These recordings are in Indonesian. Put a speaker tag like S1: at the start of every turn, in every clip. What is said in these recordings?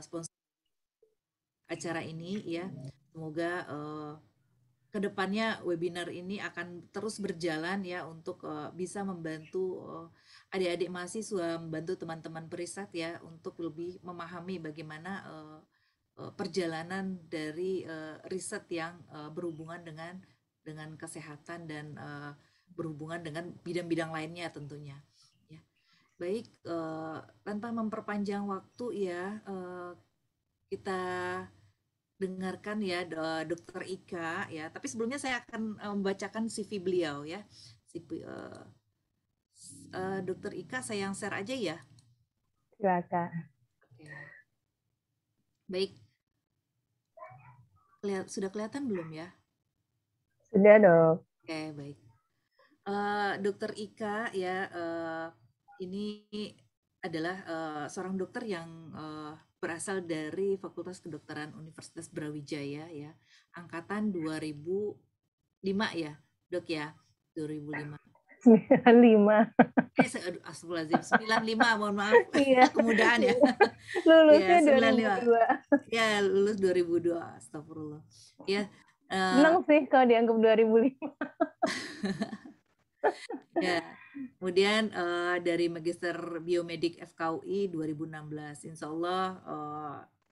S1: sponsor acara ini ya. Semoga kedepannya webinar ini akan terus berjalan ya untuk bisa membantu adik-adik mahasiswa, membantu teman-teman periset ya untuk lebih memahami bagaimana perjalanan dari riset yang berhubungan dengan kesehatan dan berhubungan dengan bidang-bidang lainnya tentunya. Ya. Baik, tanpa memperpanjang waktu ya, kita dengarkan ya Dokter Ika ya. Tapi sebelumnya saya akan membacakan CV beliau ya. CV, Dokter Ika saya yang share aja ya.
S2: Silakan.
S1: Oke. Baik. Sudah kelihatan belum ya?
S2: Sudah, Dok.
S1: Oke, baik. Dokter Ika ya, ini adalah seorang dokter yang berasal dari Fakultas Kedokteran Universitas Brawijaya ya, angkatan 2005 ya, Dok ya, 2005.
S2: 95.
S1: Astagfirullahaladzim, 95, mohon maaf,
S2: Iya.
S1: kemudahan ya. Ya,
S2: Lulusnya
S1: 95.
S2: 2002.
S1: Ya, lulus 2002, astagfirullah. Ya,
S2: Senang sih kalau dianggap 2005.
S1: ya. Kemudian dari Magister Biomedik FKUI 2016. Insya Allah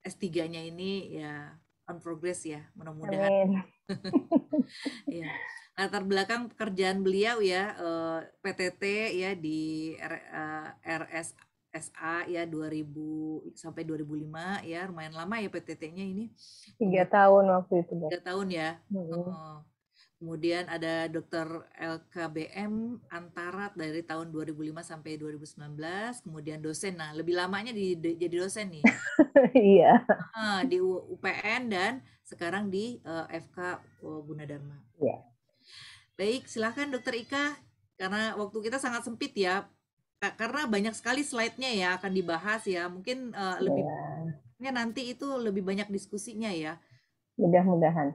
S1: S3-nya ini ya on progress ya, mudah-mudahan.
S2: Amin.
S1: Ya. Latar belakang pekerjaan beliau ya PTT ya di RSSA ya 2000 sampai 2005 ya, lumayan lama ya PTT-nya ini.
S2: 3 tahun waktu itu, Dok.
S1: 3 tahun ya. Kemudian ada Dr. LKBM Antarat dari tahun 2005 sampai 2019. Kemudian dosen, nah lebih lamanya jadi dosen nih.
S2: Iya.
S1: Di UPN dan sekarang di FK Gunadarma.
S2: Iya.
S1: Baik, silakan Dr. Ika. Karena waktu kita sangat sempit ya. Karena banyak sekali slide-nya ya akan dibahas ya. Mungkin nanti itu lebih banyak diskusinya ya.
S2: Mudah-mudahan.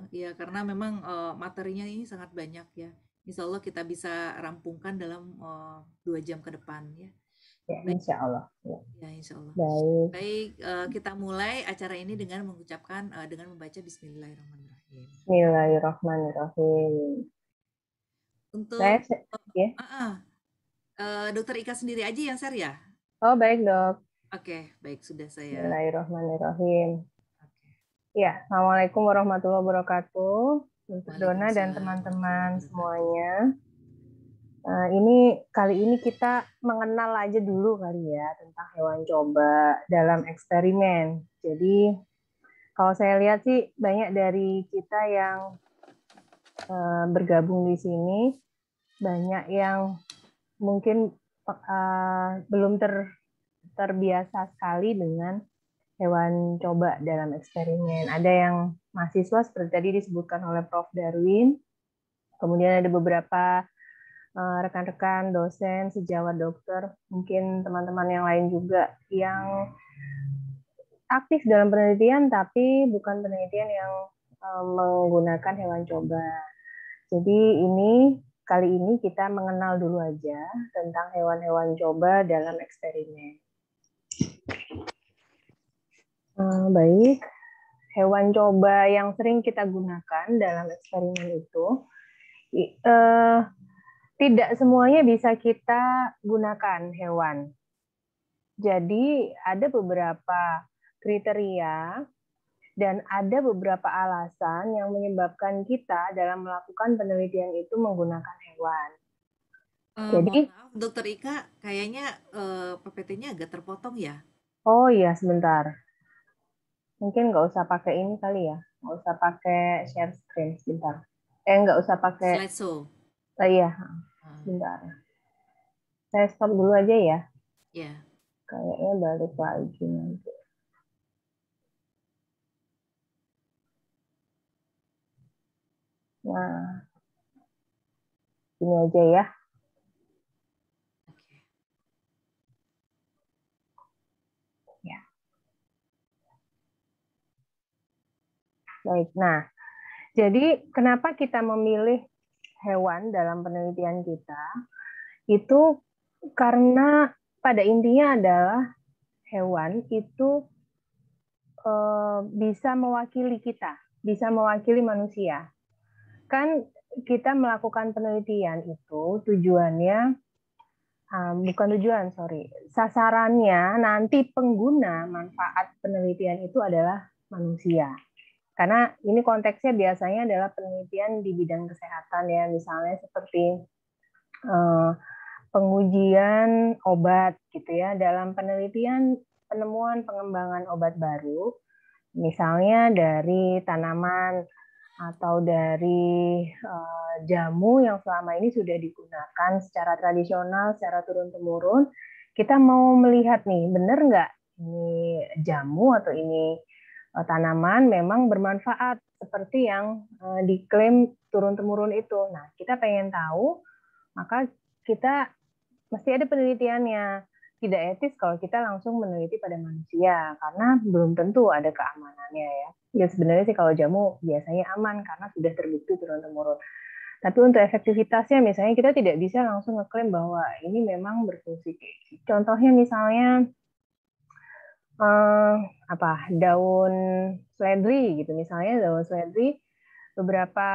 S1: Ya, karena memang materinya ini sangat banyak ya. Insya Allah kita bisa rampungkan dalam 2 jam ke depan ya.
S2: Ya,
S1: Baik.
S2: insya Allah.
S1: Ya, insya Allah.
S2: Baik.
S1: Baik, kita mulai acara ini dengan mengucapkan dengan membaca Bismillahirrahmanirrahim.
S2: Bismillahirrahmanirrahim.
S1: Untuk
S2: ya.
S1: Dokter Ika sendiri aja yang share ya?
S2: Oh, baik, Dok.
S1: Oke, baik, sudah saya.
S2: Bismillahirrahmanirrahim. Ya, Assalamualaikum warahmatullahi wabarakatuh. Untuk Dona dan teman-teman semuanya. Ini kali ini kita mengenal aja dulu kali ya tentang hewan coba dalam eksperimen. Jadi kalau saya lihat sih banyak dari kita yang bergabung di sini, banyak yang mungkin belum terbiasa sekali dengan hewan coba dalam eksperimen. Ada yang mahasiswa seperti tadi disebutkan oleh Prof. Darwin, kemudian ada beberapa rekan-rekan dosen, sejawat dokter, mungkin teman-teman yang lain juga yang aktif dalam penelitian, tapi bukan penelitian yang menggunakan hewan coba. Jadi kali ini kita mengenal dulu aja tentang hewan-hewan coba dalam eksperimen. Baik, hewan coba yang sering kita gunakan dalam eksperimen itu tidak semuanya bisa kita gunakan hewan. Jadi ada beberapa kriteria dan ada beberapa alasan yang menyebabkan kita dalam melakukan penelitian itu menggunakan hewan.
S1: Jadi, maaf, Dokter Ika, kayaknya PPT-nya agak terpotong ya?
S2: Oh iya, sebentar. Mungkin nggak usah pakai ini kali ya, nggak usah pakai share screen sebentar. Nggak usah pakai
S1: slideshow.
S2: Iya, sebentar. Saya stop dulu aja ya.
S1: Ya.
S2: Kayaknya balik lagi nanti. Nah, ini aja ya. Ya. Baik. Nah, jadi kenapa kita memilih hewan dalam penelitian kita? Itu karena pada intinya adalah hewan itu bisa mewakili kita, bisa mewakili manusia. Kan kita melakukan penelitian itu tujuannya, bukan tujuan, sorry, sasarannya nanti pengguna manfaat penelitian itu adalah manusia. Karena ini konteksnya biasanya adalah penelitian di bidang kesehatan ya, misalnya seperti pengujian obat gitu ya. Dalam penelitian penemuan pengembangan obat baru, misalnya dari tanaman atau dari jamu yang selama ini sudah digunakan secara tradisional, secara turun-temurun, kita mau melihat nih, benar nggak ini jamu atau ini tanaman memang bermanfaat seperti yang diklaim turun-temurun itu. Nah, kita pengen tahu, maka kita mesti ada penelitiannya. Tidak etis kalau kita langsung meneliti pada manusia, karena belum tentu ada keamanannya ya. Ya sebenarnya sih kalau jamu biasanya aman karena sudah terbukti turun-temurun. Tapi untuk efektivitasnya misalnya kita tidak bisa langsung ngeklaim bahwa ini memang berfungsi. Contohnya misalnya daun seledri gitu, misalnya daun seledri beberapa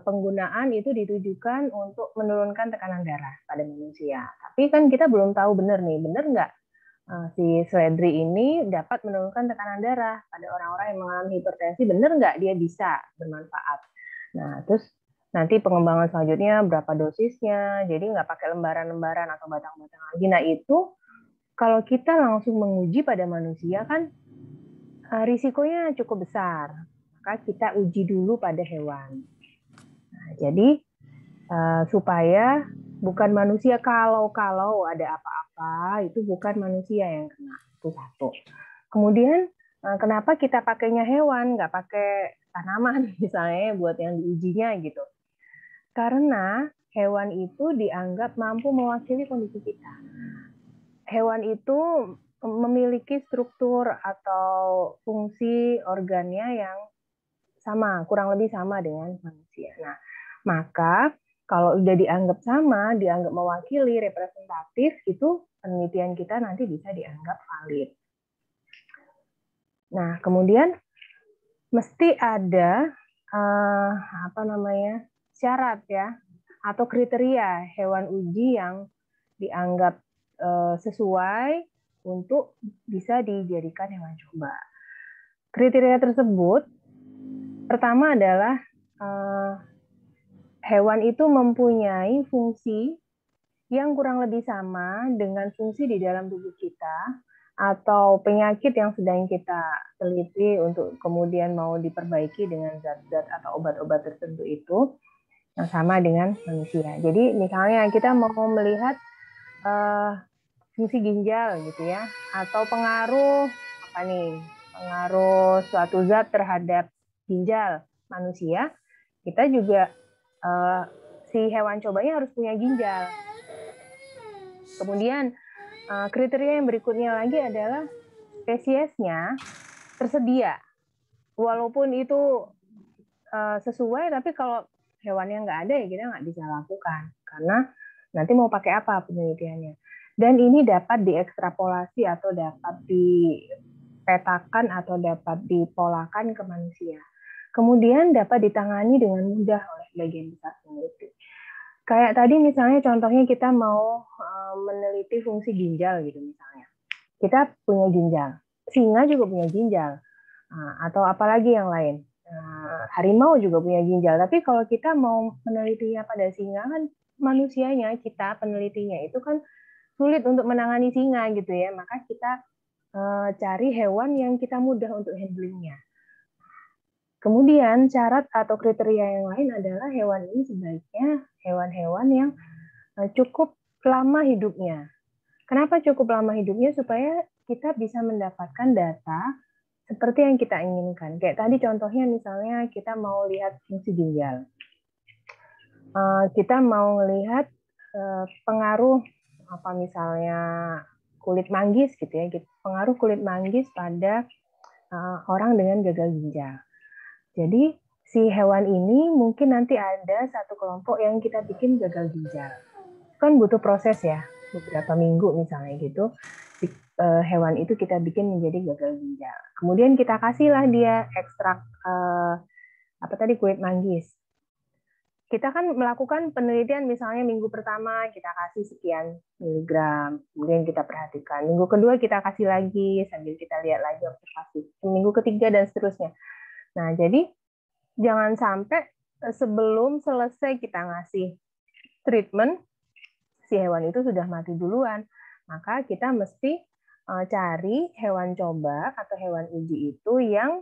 S2: penggunaan itu ditujukan untuk menurunkan tekanan darah pada manusia. Tapi kan kita belum tahu benar nih, benar nggak si seledri ini dapat menurunkan tekanan darah pada orang-orang yang mengalami hipertensi, benar nggak dia bisa bermanfaat. Nah, terus nanti pengembangan selanjutnya berapa dosisnya, jadi nggak pakai lembaran-lembaran atau batang-batang lagi. Nah, itu kalau kita langsung menguji pada manusia kan risikonya cukup besar. Maka kita uji dulu pada hewan. Nah, jadi supaya bukan manusia, kalau ada apa-apa itu bukan manusia yang kena, itu satu. Kemudian kenapa kita pakainya hewan, nggak pakai tanaman misalnya buat yang diujinya gitu? Karena hewan itu dianggap mampu mewakili kondisi kita. Hewan itu memiliki struktur atau fungsi organnya yang sama, kurang lebih sama dengan manusia. Nah, maka kalau udah dianggap sama, dianggap mewakili, representatif, itu penelitian kita nanti bisa dianggap valid. Nah, kemudian mesti ada syarat ya atau kriteria hewan uji yang dianggap sesuai untuk bisa dijadikan hewan coba. Kriteria tersebut pertama adalah hewan itu mempunyai fungsi yang kurang lebih sama dengan fungsi di dalam tubuh kita atau penyakit yang sedang kita teliti untuk kemudian mau diperbaiki dengan zat-zat atau obat-obat tertentu itu yang sama dengan manusia. Jadi misalnya kita mau melihat fungsi ginjal gitu ya, atau pengaruh pengaruh suatu zat terhadap ginjal manusia, kita juga si hewan cobanya harus punya ginjal. Kemudian kriteria yang berikutnya lagi adalah spesiesnya tersedia. Walaupun itu sesuai, tapi kalau hewannya nggak ada ya kita nggak bisa lakukan. Karena nanti mau pakai apa penelitiannya. Dan ini dapat diekstrapolasi atau dapat dipetakan atau dapat dipolakan ke manusia. Kemudian dapat ditangani dengan mudah oleh sebagian besar peneliti. Kayak tadi misalnya contohnya kita mau meneliti fungsi ginjal gitu misalnya. Kita punya ginjal, singa juga punya ginjal, atau apalagi yang lain. Harimau juga punya ginjal, tapi kalau kita mau menelitinya pada singa kan manusianya, kita penelitinya itu kan sulit untuk menangani singa gitu ya, maka kita cari hewan yang kita mudah untuk handlingnya. Kemudian syarat atau kriteria yang lain adalah hewan ini sebaiknya hewan-hewan yang cukup lama hidupnya. Kenapa cukup lama hidupnya? Supaya kita bisa mendapatkan data seperti yang kita inginkan. Kayak tadi contohnya misalnya kita mau lihat fungsi ginjal. Kita mau melihat pengaruh misalnya kulit manggis gitu ya, pengaruh kulit manggis pada orang dengan gagal ginjal. Jadi si hewan ini mungkin nanti ada satu kelompok yang kita bikin gagal ginjal. Kan butuh proses ya, beberapa minggu misalnya gitu. Hewan itu kita bikin menjadi gagal ginjal. kemudian kita kasihlah dia ekstrak kulit manggis. Kita kan melakukan penelitian misalnya minggu pertama kita kasih sekian miligram, kemudian kita perhatikan. Minggu kedua kita kasih lagi sambil kita lihat lagi observasi. Minggu ketiga dan seterusnya. Nah, jadi jangan sampai sebelum selesai kita ngasih treatment, si hewan itu sudah mati duluan. Maka kita mesti cari hewan coba atau hewan uji itu yang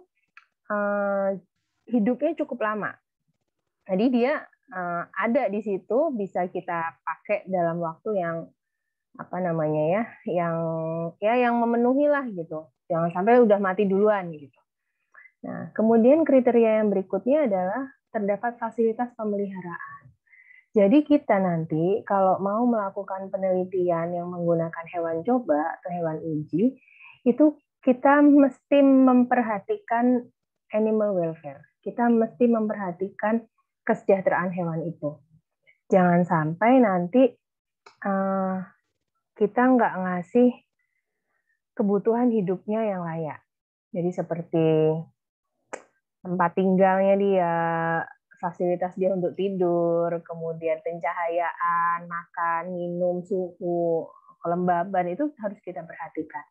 S2: hidupnya cukup lama. Jadi dia ada di situ, bisa kita pakai dalam waktu yang yang memenuhi lah gitu. Jangan sampai udah mati duluan gitu. Nah, kemudian kriteria yang berikutnya adalah terdapat fasilitas pemeliharaan. Jadi kita nanti kalau mau melakukan penelitian yang menggunakan hewan coba atau hewan uji, itu kita mesti memperhatikan animal welfare. Kita mesti memperhatikan kesejahteraan hewan itu. Jangan sampai nanti kita nggak ngasih kebutuhan hidupnya yang layak. Jadi seperti tempat tinggalnya dia, fasilitas dia untuk tidur, kemudian pencahayaan, makan, minum, suhu, kelembaban itu harus kita perhatikan.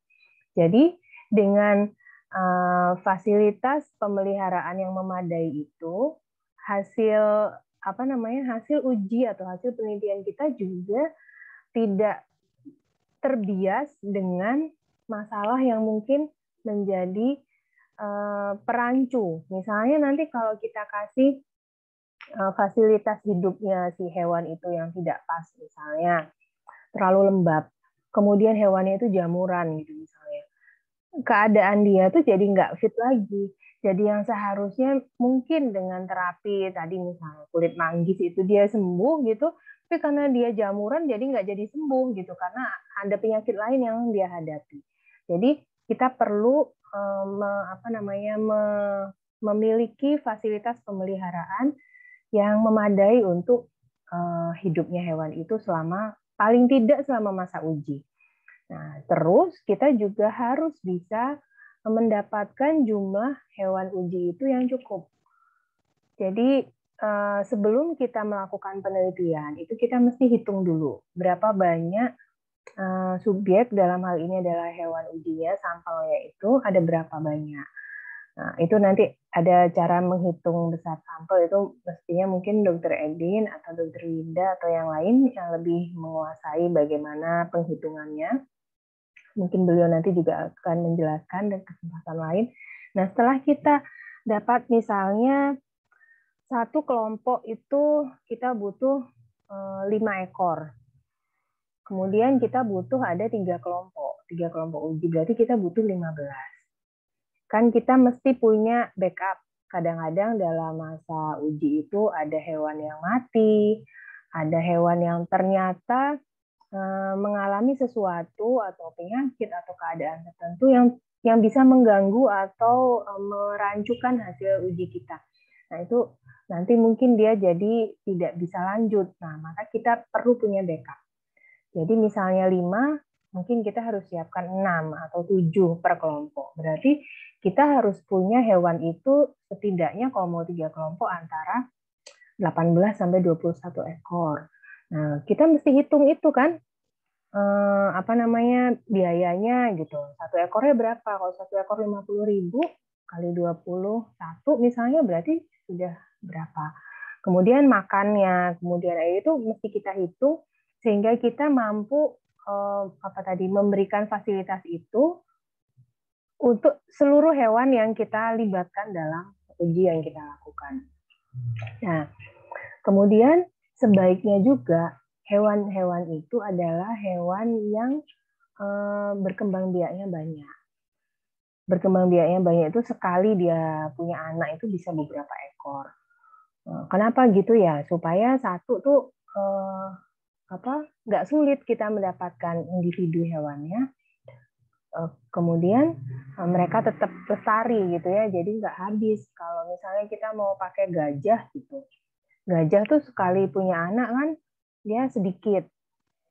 S2: Jadi dengan fasilitas pemeliharaan yang memadai itu, hasil uji atau hasil penelitian kita juga tidak terbias dengan masalah yang mungkin menjadi perancu. Misalnya nanti kalau kita kasih fasilitas hidupnya si hewan itu yang tidak pas, misalnya terlalu lembab, kemudian hewannya itu jamuran gitu misalnya, keadaan dia tuh jadi nggak fit lagi. Jadi yang seharusnya mungkin dengan terapi tadi misalnya kulit manggis itu dia sembuh gitu, tapi karena dia jamuran jadi nggak jadi sembuh gitu karena ada penyakit lain yang dia hadapi. Jadi kita perlu memiliki fasilitas pemeliharaan yang memadai untuk hidupnya hewan itu paling tidak selama masa uji. Nah, terus kita juga harus bisa mendapatkan jumlah hewan uji itu yang cukup. Jadi sebelum kita melakukan penelitian, itu kita mesti hitung dulu berapa banyak subjek, dalam hal ini adalah hewan ujinya, sampelnya itu ada berapa banyak. Nah, itu nanti ada cara menghitung besar sampel, itu mestinya mungkin Dokter Edin atau Dokter Linda atau yang lain yang lebih menguasai bagaimana penghitungannya. Mungkin beliau nanti juga akan menjelaskan dan kesempatan lain. Nah, setelah kita dapat misalnya satu kelompok itu kita butuh 5 ekor. Kemudian kita butuh ada 3 kelompok uji, berarti kita butuh 15. Kan kita mesti punya backup. Kadang-kadang dalam masa uji itu ada hewan yang mati, ada hewan yang ternyata mengalami sesuatu atau penyakit atau keadaan tertentu yang bisa mengganggu atau merancukan hasil uji kita. Nah, itu nanti mungkin dia jadi tidak bisa lanjut. Nah, maka kita perlu punya backup. Jadi misalnya 5, mungkin kita harus siapkan 6 atau 7 per kelompok. Berarti kita harus punya hewan itu setidaknya kalau mau 3 kelompok antara 18 sampai 21 ekor. Nah, kita mesti hitung itu kan, biayanya gitu. Satu ekornya berapa? Kalau satu ekor 50.000 kali 21 misalnya berarti sudah berapa. Kemudian makannya, kemudian itu mesti kita hitung sehingga kita mampu memberikan fasilitas itu untuk seluruh hewan yang kita libatkan dalam uji yang kita lakukan. Nah, kemudian sebaiknya juga hewan-hewan itu adalah hewan yang berkembang biaknya banyak. Berkembang biaknya banyak itu sekali dia punya anak itu bisa beberapa ekor. Kenapa gitu ya? Supaya satu tuh nggak sulit kita mendapatkan individu hewannya. Kemudian mereka tetap lestari gitu ya, jadi nggak habis. Kalau misalnya kita mau pakai gajah gitu, gajah tuh sekali punya anak kan dia sedikit.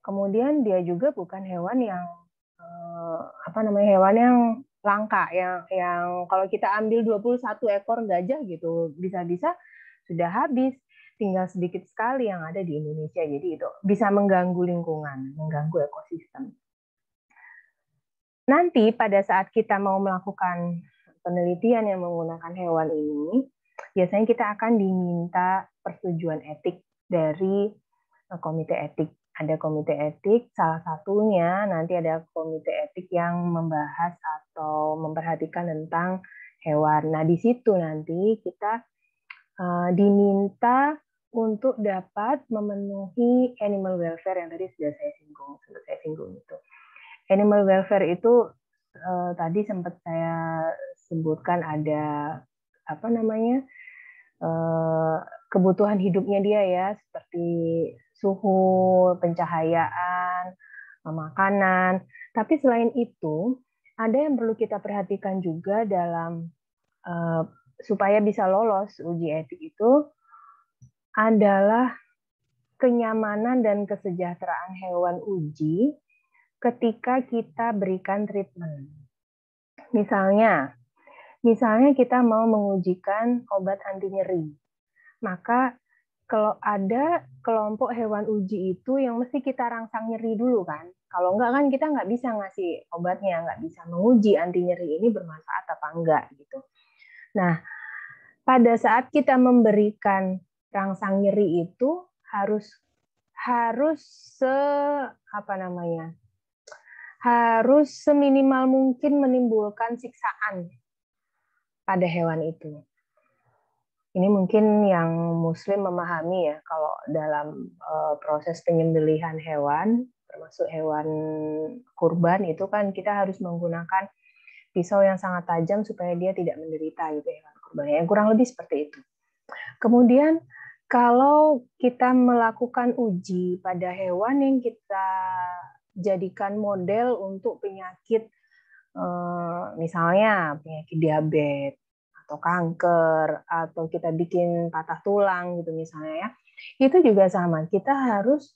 S2: Kemudian dia juga bukan hewan yang hewan yang langka yang kalau kita ambil 21 ekor gajah gitu bisa-bisa sudah habis, tinggal sedikit sekali yang ada di Indonesia. Jadi itu bisa mengganggu lingkungan, mengganggu ekosistem. Nanti pada saat kita mau melakukan penelitian yang menggunakan hewan ini, biasanya kita akan diminta persetujuan etik dari komite etik. Ada komite etik, salah satunya nanti ada komite etik yang membahas atau memperhatikan tentang hewan. Nah, di situ nanti kita diminta untuk dapat memenuhi animal welfare yang tadi sudah saya singgung itu. Animal welfare itu tadi sempat saya sebutkan ada apa namanya kebutuhan hidupnya dia ya, seperti suhu, pencahayaan, makanan. Tapi selain itu, ada yang perlu kita perhatikan juga dalam supaya bisa lolos uji etik itu adalah kenyamanan dan kesejahteraan hewan uji ketika kita berikan treatment. Misalnya kita mau mengujikan obat anti nyeri. Maka kalau ada kelompok hewan uji itu yang mesti kita rangsang nyeri dulu kan. Kalau enggak kan kita nggak bisa ngasih obatnya, nggak bisa menguji anti nyeri ini bermanfaat apa enggak gitu. Nah, pada saat kita memberikan rangsang nyeri itu harus harus seminimal mungkin menimbulkan siksaan pada hewan itu. Ini mungkin yang Muslim memahami ya, kalau dalam proses penyembelihan hewan, termasuk hewan kurban itu kan kita harus menggunakan pisau yang sangat tajam supaya dia tidak menderita gitu hewan kurban. Yang kurang lebih seperti itu. Kemudian kalau kita melakukan uji pada hewan yang kita jadikan model untuk penyakit, misalnya penyakit diabetes atau kanker, atau kita bikin patah tulang gitu misalnya ya, itu juga sama. Kita harus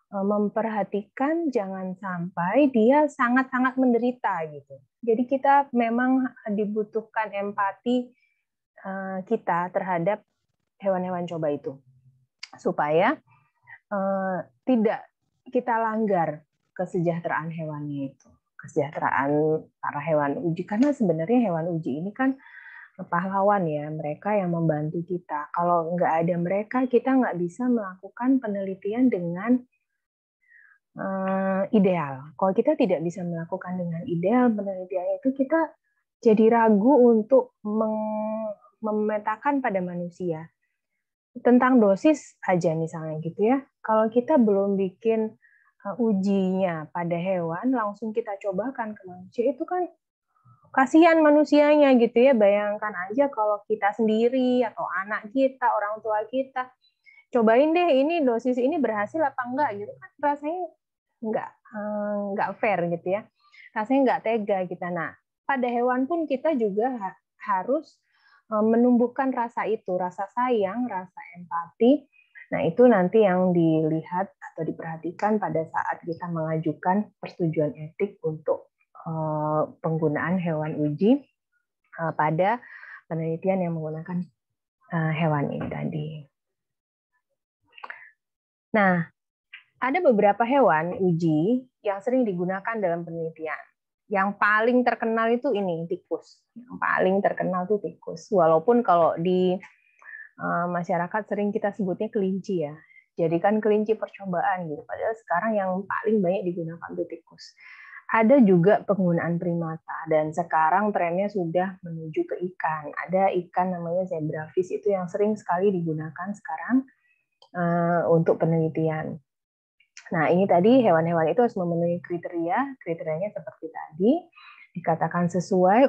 S2: memperhatikan jangan sampai dia sangat-sangat menderita gitu. Jadi kita memang dibutuhkan empati kita terhadap hewan-hewan coba itu, supaya tidak kita langgar kesejahteraan hewannya itu, kesejahteraan para hewan uji. Karena sebenarnya hewan uji ini kan pahlawan ya, mereka yang membantu kita. Kalau nggak ada mereka, kita nggak bisa melakukan penelitian dengan ideal. Kalau kita tidak bisa melakukan dengan ideal penelitian itu, kita jadi ragu untuk memetakan pada manusia. Tentang dosis aja misalnya gitu ya. Kalau kita belum bikin ujinya pada hewan, langsung kita cobakan ke manusia, itu kan kasihan manusianya gitu ya. Bayangkan aja kalau kita sendiri atau anak kita, orang tua kita, cobain deh ini dosis ini berhasil apa enggak gitu kan, rasanya nggak fair gitu ya, rasanya nggak tega kita. Nah, pada hewan pun kita juga harus menumbuhkan rasa itu, rasa sayang, rasa empati. Nah, itu nanti yang dilihat atau diperhatikan pada saat kita mengajukan persetujuan etik untuk penggunaan hewan uji pada penelitian yang menggunakan hewan ini tadi. Nah, ada beberapa hewan uji yang sering digunakan dalam penelitian. Yang paling terkenal itu ini, tikus. Yang paling terkenal itu tikus. Walaupun kalau di masyarakat sering kita sebutnya kelinci ya. Jadikan kelinci percobaan gitu. Padahal sekarang yang paling banyak digunakan itu tikus. Ada juga penggunaan primata, dan sekarang trennya sudah menuju ke ikan. Ada ikan namanya zebrafish, itu yang sering sekali digunakan sekarang untuk penelitian. Nah, ini tadi hewan-hewan itu harus memenuhi kriterianya seperti tadi, dikatakan sesuai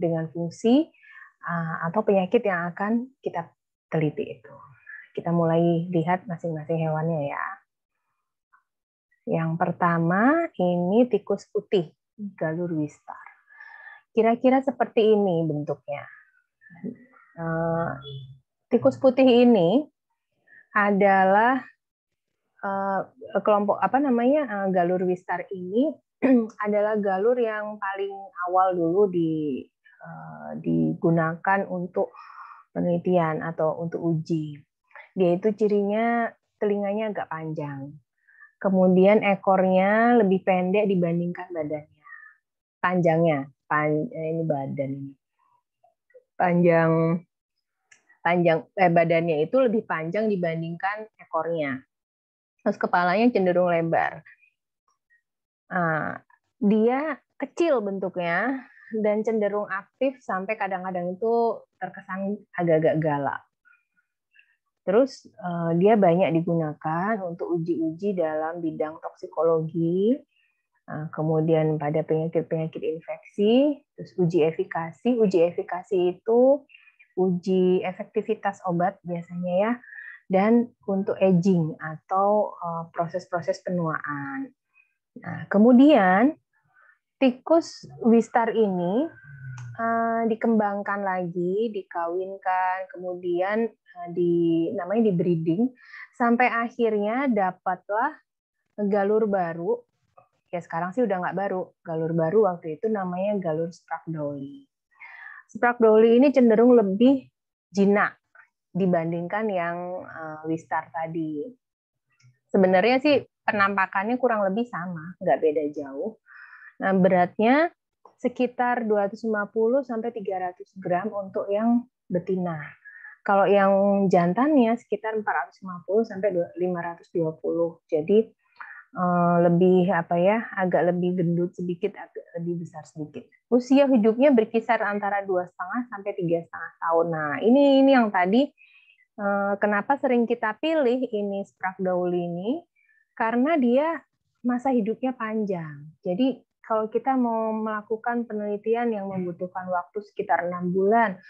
S2: dengan fungsi atau penyakit yang akan kita teliti itu. Kita mulai lihat masing-masing hewannya ya. Yang pertama ini tikus putih, Galur wistar. Kira-kira seperti ini bentuknya. Tikus putih ini adalah kelompok Galur wistar ini adalah galur yang paling awal dulu digunakan untuk penelitian atau untuk uji. Dia itu cirinya telinganya agak panjang. Kemudian ekornya lebih pendek dibandingkan badannya. Panjangnya, ini badan ini. Badannya itu lebih panjang dibandingkan ekornya. Terus kepalanya cenderung lebar. Nah, dia kecil bentuknya dan cenderung aktif sampai kadang-kadang itu terkesan agak-agak galak. Terus dia banyak digunakan untuk uji-uji dalam bidang toksikologi, kemudian pada penyakit-penyakit infeksi, terus uji efikasi. Uji efikasi itu uji efektivitas obat biasanya ya, dan untuk aging atau proses-proses penuaan. Nah, kemudian tikus Wistar ini dikembangkan lagi, dikawinkan, kemudian namanya di breeding, sampai akhirnya dapatlah galur baru. Ya sekarang sih udah nggak baru. Galur baru waktu itu namanya galur Sprague-Dawley. Sprague-Dawley ini cenderung lebih jinak dibandingkan yang Wistar tadi. Sebenarnya sih penampakannya kurang lebih sama, nggak beda jauh. Nah, beratnya sekitar 250 sampai 300 gram untuk yang betina. Kalau yang jantannya sekitar 450 sampai 520. Jadi lebih agak lebih gendut sedikit, agak lebih besar sedikit. Usia hidupnya berkisar antara 2,5 sampai 3,5 tahun. Nah, ini yang tadi kenapa sering kita pilih ini Sprague-Dawley ini, karena dia masa hidupnya panjang. Jadi kalau kita mau melakukan penelitian yang membutuhkan waktu sekitar 6 bulan,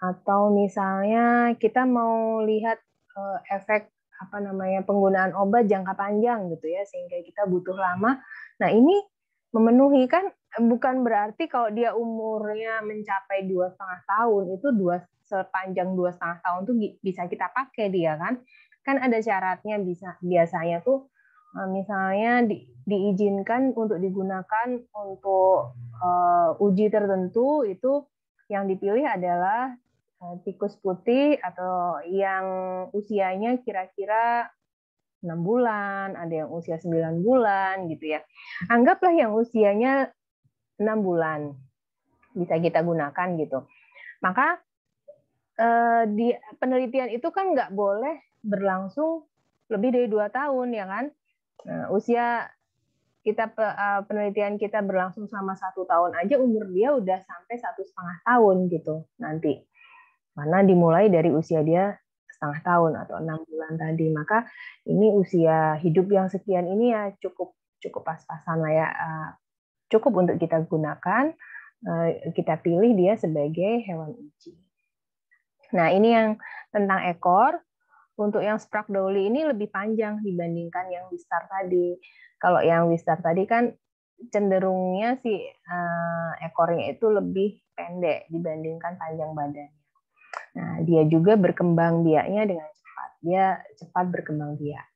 S2: atau misalnya kita mau lihat efek penggunaan obat jangka panjang gitu ya, sehingga kita butuh lama. Nah, ini memenuhi kan, bukan berarti kalau dia umurnya mencapai 2,5 tahun itu sepanjang 2,5 tahun tuh bisa kita pakai dia kan. Kan ada syaratnya, biasanya tuh misalnya diizinkan untuk digunakan untuk uji tertentu, itu yang dipilih adalah tikus putih atau yang usianya kira-kira 6 bulan, ada yang usia 9 bulan gitu ya. Anggaplah yang usianya 6 bulan bisa kita gunakan gitu. Maka di penelitian itu kan nggak boleh berlangsung lebih dari 2 tahun ya kan. Usia penelitian kita berlangsung selama 1 tahun aja, umur dia udah sampai 1,5 tahun gitu nanti. Karena dimulai dari usia dia 0,5 tahun atau 6 bulan tadi. Maka ini usia hidup yang sekian ini ya cukup pas-pasan lah ya. Cukup untuk kita gunakan, kita pilih dia sebagai hewan uji. Nah, ini yang tentang ekor. Untuk yang Sprague-Dawley ini lebih panjang dibandingkan yang Wistar tadi. Kalau yang Wistar tadi kan cenderungnya si ekornya itu lebih pendek dibandingkan panjang badannya. Nah, dia juga berkembang biaknya dengan cepat. Dia cepat berkembang biak.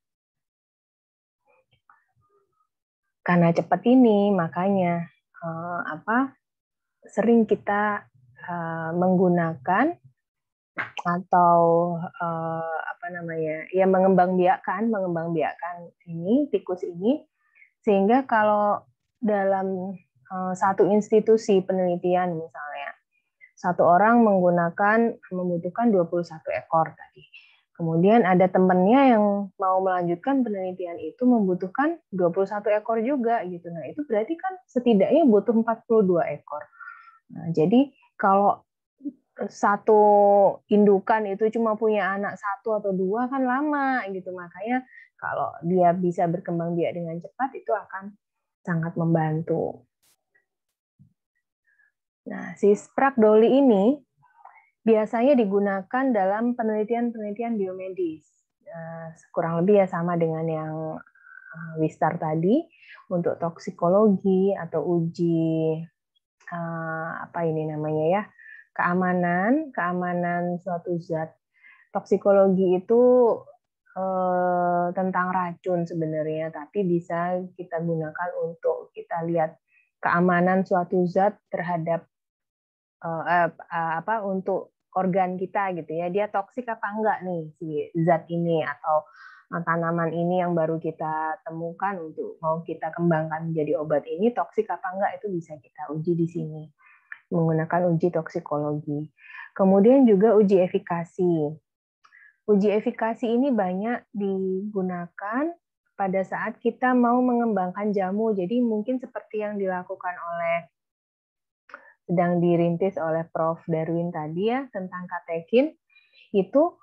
S2: Karena cepat ini, makanya sering kita menggunakan atau mengembang biakkan ini tikus ini, sehingga kalau dalam satu institusi penelitian misalnya, satu orang membutuhkan 21 ekor tadi. Kemudian ada temannya yang mau melanjutkan penelitian itu membutuhkan 21 ekor juga gitu. Nah, itu berarti kan setidaknya butuh 42 ekor. Nah, jadi kalau satu indukan itu cuma punya anak 1 atau 2 kan lama gitu. Makanya kalau dia bisa berkembang biak dengan cepat itu akan sangat membantu. Nah, si Sprague-Dawley ini biasanya digunakan dalam penelitian-penelitian biomedis. Kurang lebih ya sama dengan yang Wistar tadi, untuk toksikologi atau uji keamanan suatu zat. Toksikologi itu tentang racun sebenarnya, tapi bisa kita gunakan untuk kita lihat keamanan suatu zat terhadap untuk organ kita gitu ya. Dia toksik apa enggak nih si zat ini atau tanaman ini yang baru kita temukan untuk mau kita kembangkan menjadi obat ini toksik apa enggak, itu bisa kita uji di sini menggunakan uji toksikologi. Kemudian juga uji efikasi. Uji efikasi ini banyak digunakan pada saat kita mau mengembangkan jamu. Jadi mungkin seperti yang dilakukan sedang dirintis oleh Prof. Darwin tadi ya tentang katekin, itu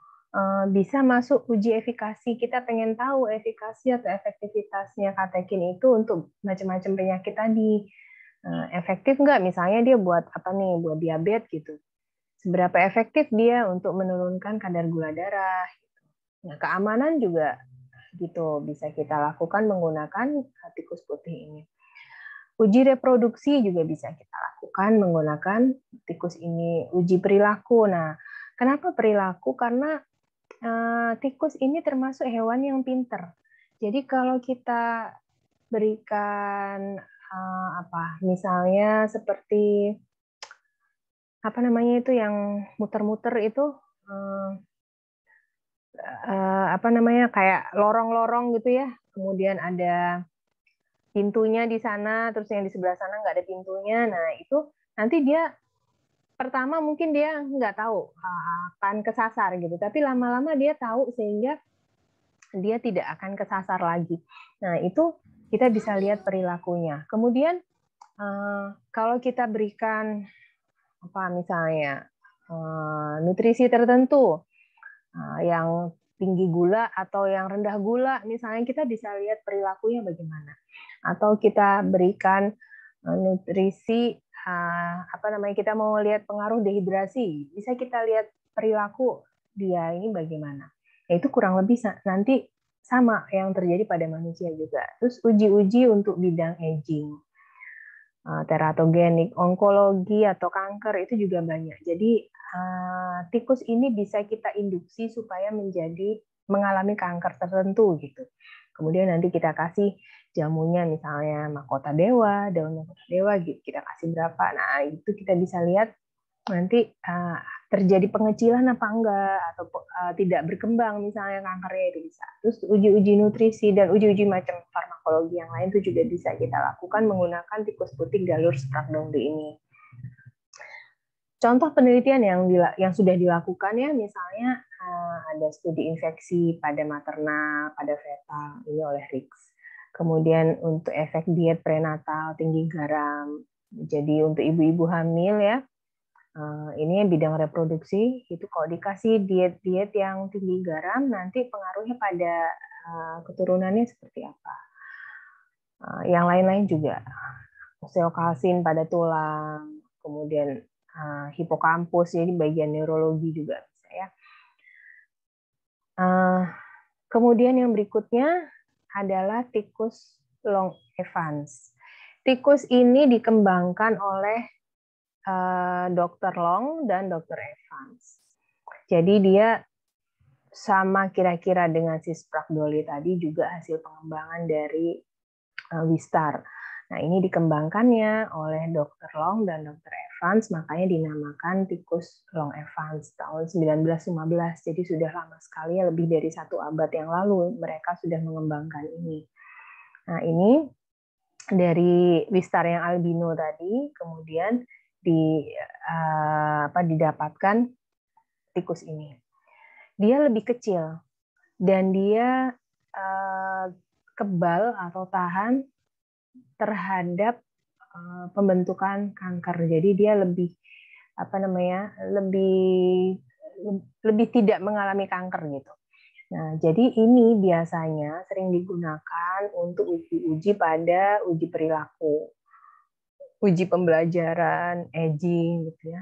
S2: bisa masuk uji efikasi. Kita pengen tahu efikasi atau efektivitasnya katekin itu untuk macam-macam penyakit tadi. Efektif nggak? Misalnya dia buat apa nih? Buat diabetes gitu. Seberapa efektif dia untuk menurunkan kadar gula darah? Nah, keamanan juga gitu bisa kita lakukan menggunakan tikus putih ini. Uji reproduksi juga bisa kita lakukan menggunakan tikus ini. Uji perilaku. Nah, kenapa perilaku? Karena tikus ini termasuk hewan yang pinter. Jadi kalau kita berikan misalnya seperti apa namanya itu yang muter-muter itu apa namanya kayak lorong-lorong gitu ya. Kemudian ada pintunya di sana, terus yang di sebelah sana nggak ada pintunya. Nah itu nanti dia pertama mungkin dia nggak tahu akan kesasar gitu, tapi lama-lama dia tahu sehingga dia tidak akan kesasar lagi. Nah itu kita bisa lihat perilakunya. Kemudian kalau kita berikan apa misalnya nutrisi tertentu yang tinggi gula atau yang rendah gula, misalnya kita bisa lihat perilakunya bagaimana. Atau kita berikan nutrisi apa namanya kita mau lihat pengaruh dehidrasi, bisa kita lihat perilaku dia ini bagaimana. Ya, itu kurang lebih nanti sama yang terjadi pada manusia juga. Terus uji-uji untuk bidang aging, teratogenik, onkologi atau kanker itu juga banyak. Jadi tikus ini bisa kita induksi supaya mengalami kanker tertentu gitu. Kemudian nanti kita kasih jamunya misalnya mahkota dewa, daun mahkota dewa gitu, kita kasih berapa. Nah, itu kita bisa lihat nanti terjadi pengecilan apa enggak atau tidak berkembang misalnya kankernya itu bisa. Terus uji-uji nutrisi dan uji-uji macam farmakologi yang lain itu juga bisa kita lakukan menggunakan tikus putih galur Sprague-Dongdu ini. Contoh penelitian yang sudah dilakukan ya, misalnya ada studi infeksi pada materna, pada fetal ini oleh Rix. Kemudian untuk efek diet prenatal tinggi garam, jadi untuk ibu-ibu hamil ya, ini bidang reproduksi itu kalau dikasih diet-diet yang tinggi garam nanti pengaruhnya pada keturunannya seperti apa. Yang lain-lain juga, osteokalsin pada tulang, kemudian hipokampus, jadi bagian neurologi juga bisa ya. Kemudian yang berikutnya adalah tikus Long Evans. Tikus ini dikembangkan oleh Dr. Long dan Dr. Evans. Jadi dia sama kira-kira dengan si Sprague-Dawley tadi juga hasil pengembangan dari Wistar. Nah, ini dikembangkannya oleh Dr. Long dan Dr. Evans, makanya dinamakan tikus Long Evans tahun 1915. Jadi sudah lama sekali, lebih dari 1 abad yang lalu mereka sudah mengembangkan ini. Nah, ini dari Wistar yang albino tadi, kemudian didapatkan tikus ini. Dia lebih kecil dan dia kebal atau tahan terhadap pembentukan kanker. Jadi dia lebih lebih tidak mengalami kanker gitu. Nah, jadi ini biasanya sering digunakan untuk uji-uji pada uji perilaku, uji pembelajaran, aging gitu ya.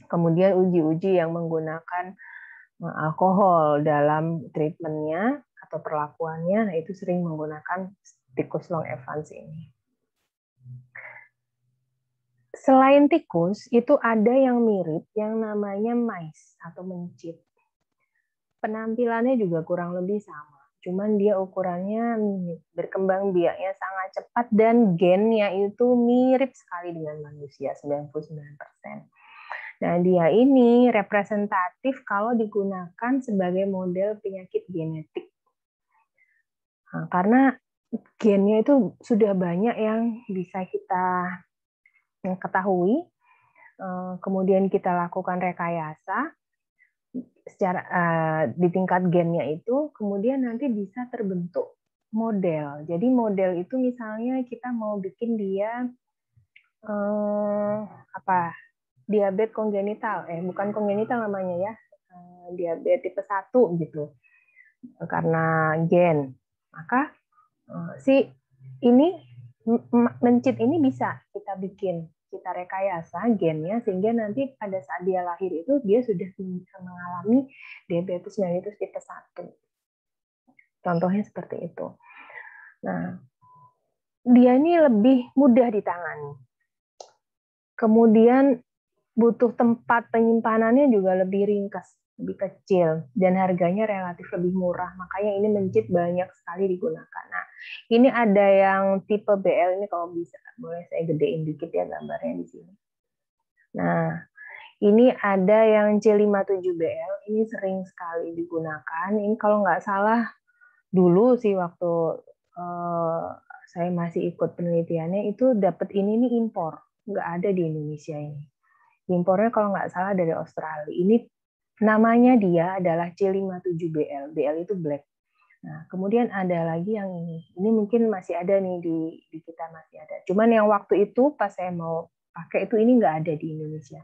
S2: Kemudian uji-uji yang menggunakan alkohol dalam treatmentnya atau perlakuannya, nah itu sering menggunakan tikus Long Evans ini. Selain tikus, itu ada yang mirip yang namanya mice atau mencit. penampilannya juga kurang lebih sama. Cuman dia ukurannya berkembang biaknya sangat cepat dan gennya itu mirip sekali dengan manusia, 99%. Nah, dia ini representatif kalau digunakan sebagai model penyakit genetik. Nah, karena gennya itu sudah banyak yang bisa kita ketahui, kemudian kita lakukan rekayasa secara di tingkat gennya itu, kemudian nanti bisa terbentuk model. Jadi model itu misalnya kita mau bikin dia apa? Diabetes kongenital, bukan kongenital namanya ya, diabetes tipe 1 gitu, karena gen. Maka si ini mencit ini bisa kita bikin, kita rekayasa gennya sehingga nanti pada saat dia lahir itu dia sudah bisa mengalami diabetes mellitus tipe 1. Contohnya seperti itu. Nah, dia ini lebih mudah ditangani. Kemudian butuh tempat penyimpanannya juga lebih ringkas, lebih kecil, dan harganya relatif lebih murah. Makanya ini mencit banyak sekali digunakan. Nah, ini ada yang tipe BL ini, kalau bisa boleh saya gedein dikit ya gambarnya di sini. Nah, ini ada yang C57BL, ini sering sekali digunakan. Ini kalau nggak salah dulu sih waktu saya masih ikut penelitiannya itu dapat ini nih impor, nggak ada di Indonesia ini. Impornya kalau nggak salah dari Australia. Ini namanya dia adalah C57BL. BL itu black. Nah, kemudian ada lagi yang ini. Ini mungkin masih ada nih di kita masih ada. Cuman yang waktu itu pas saya mau pakai itu ini nggak ada di Indonesia.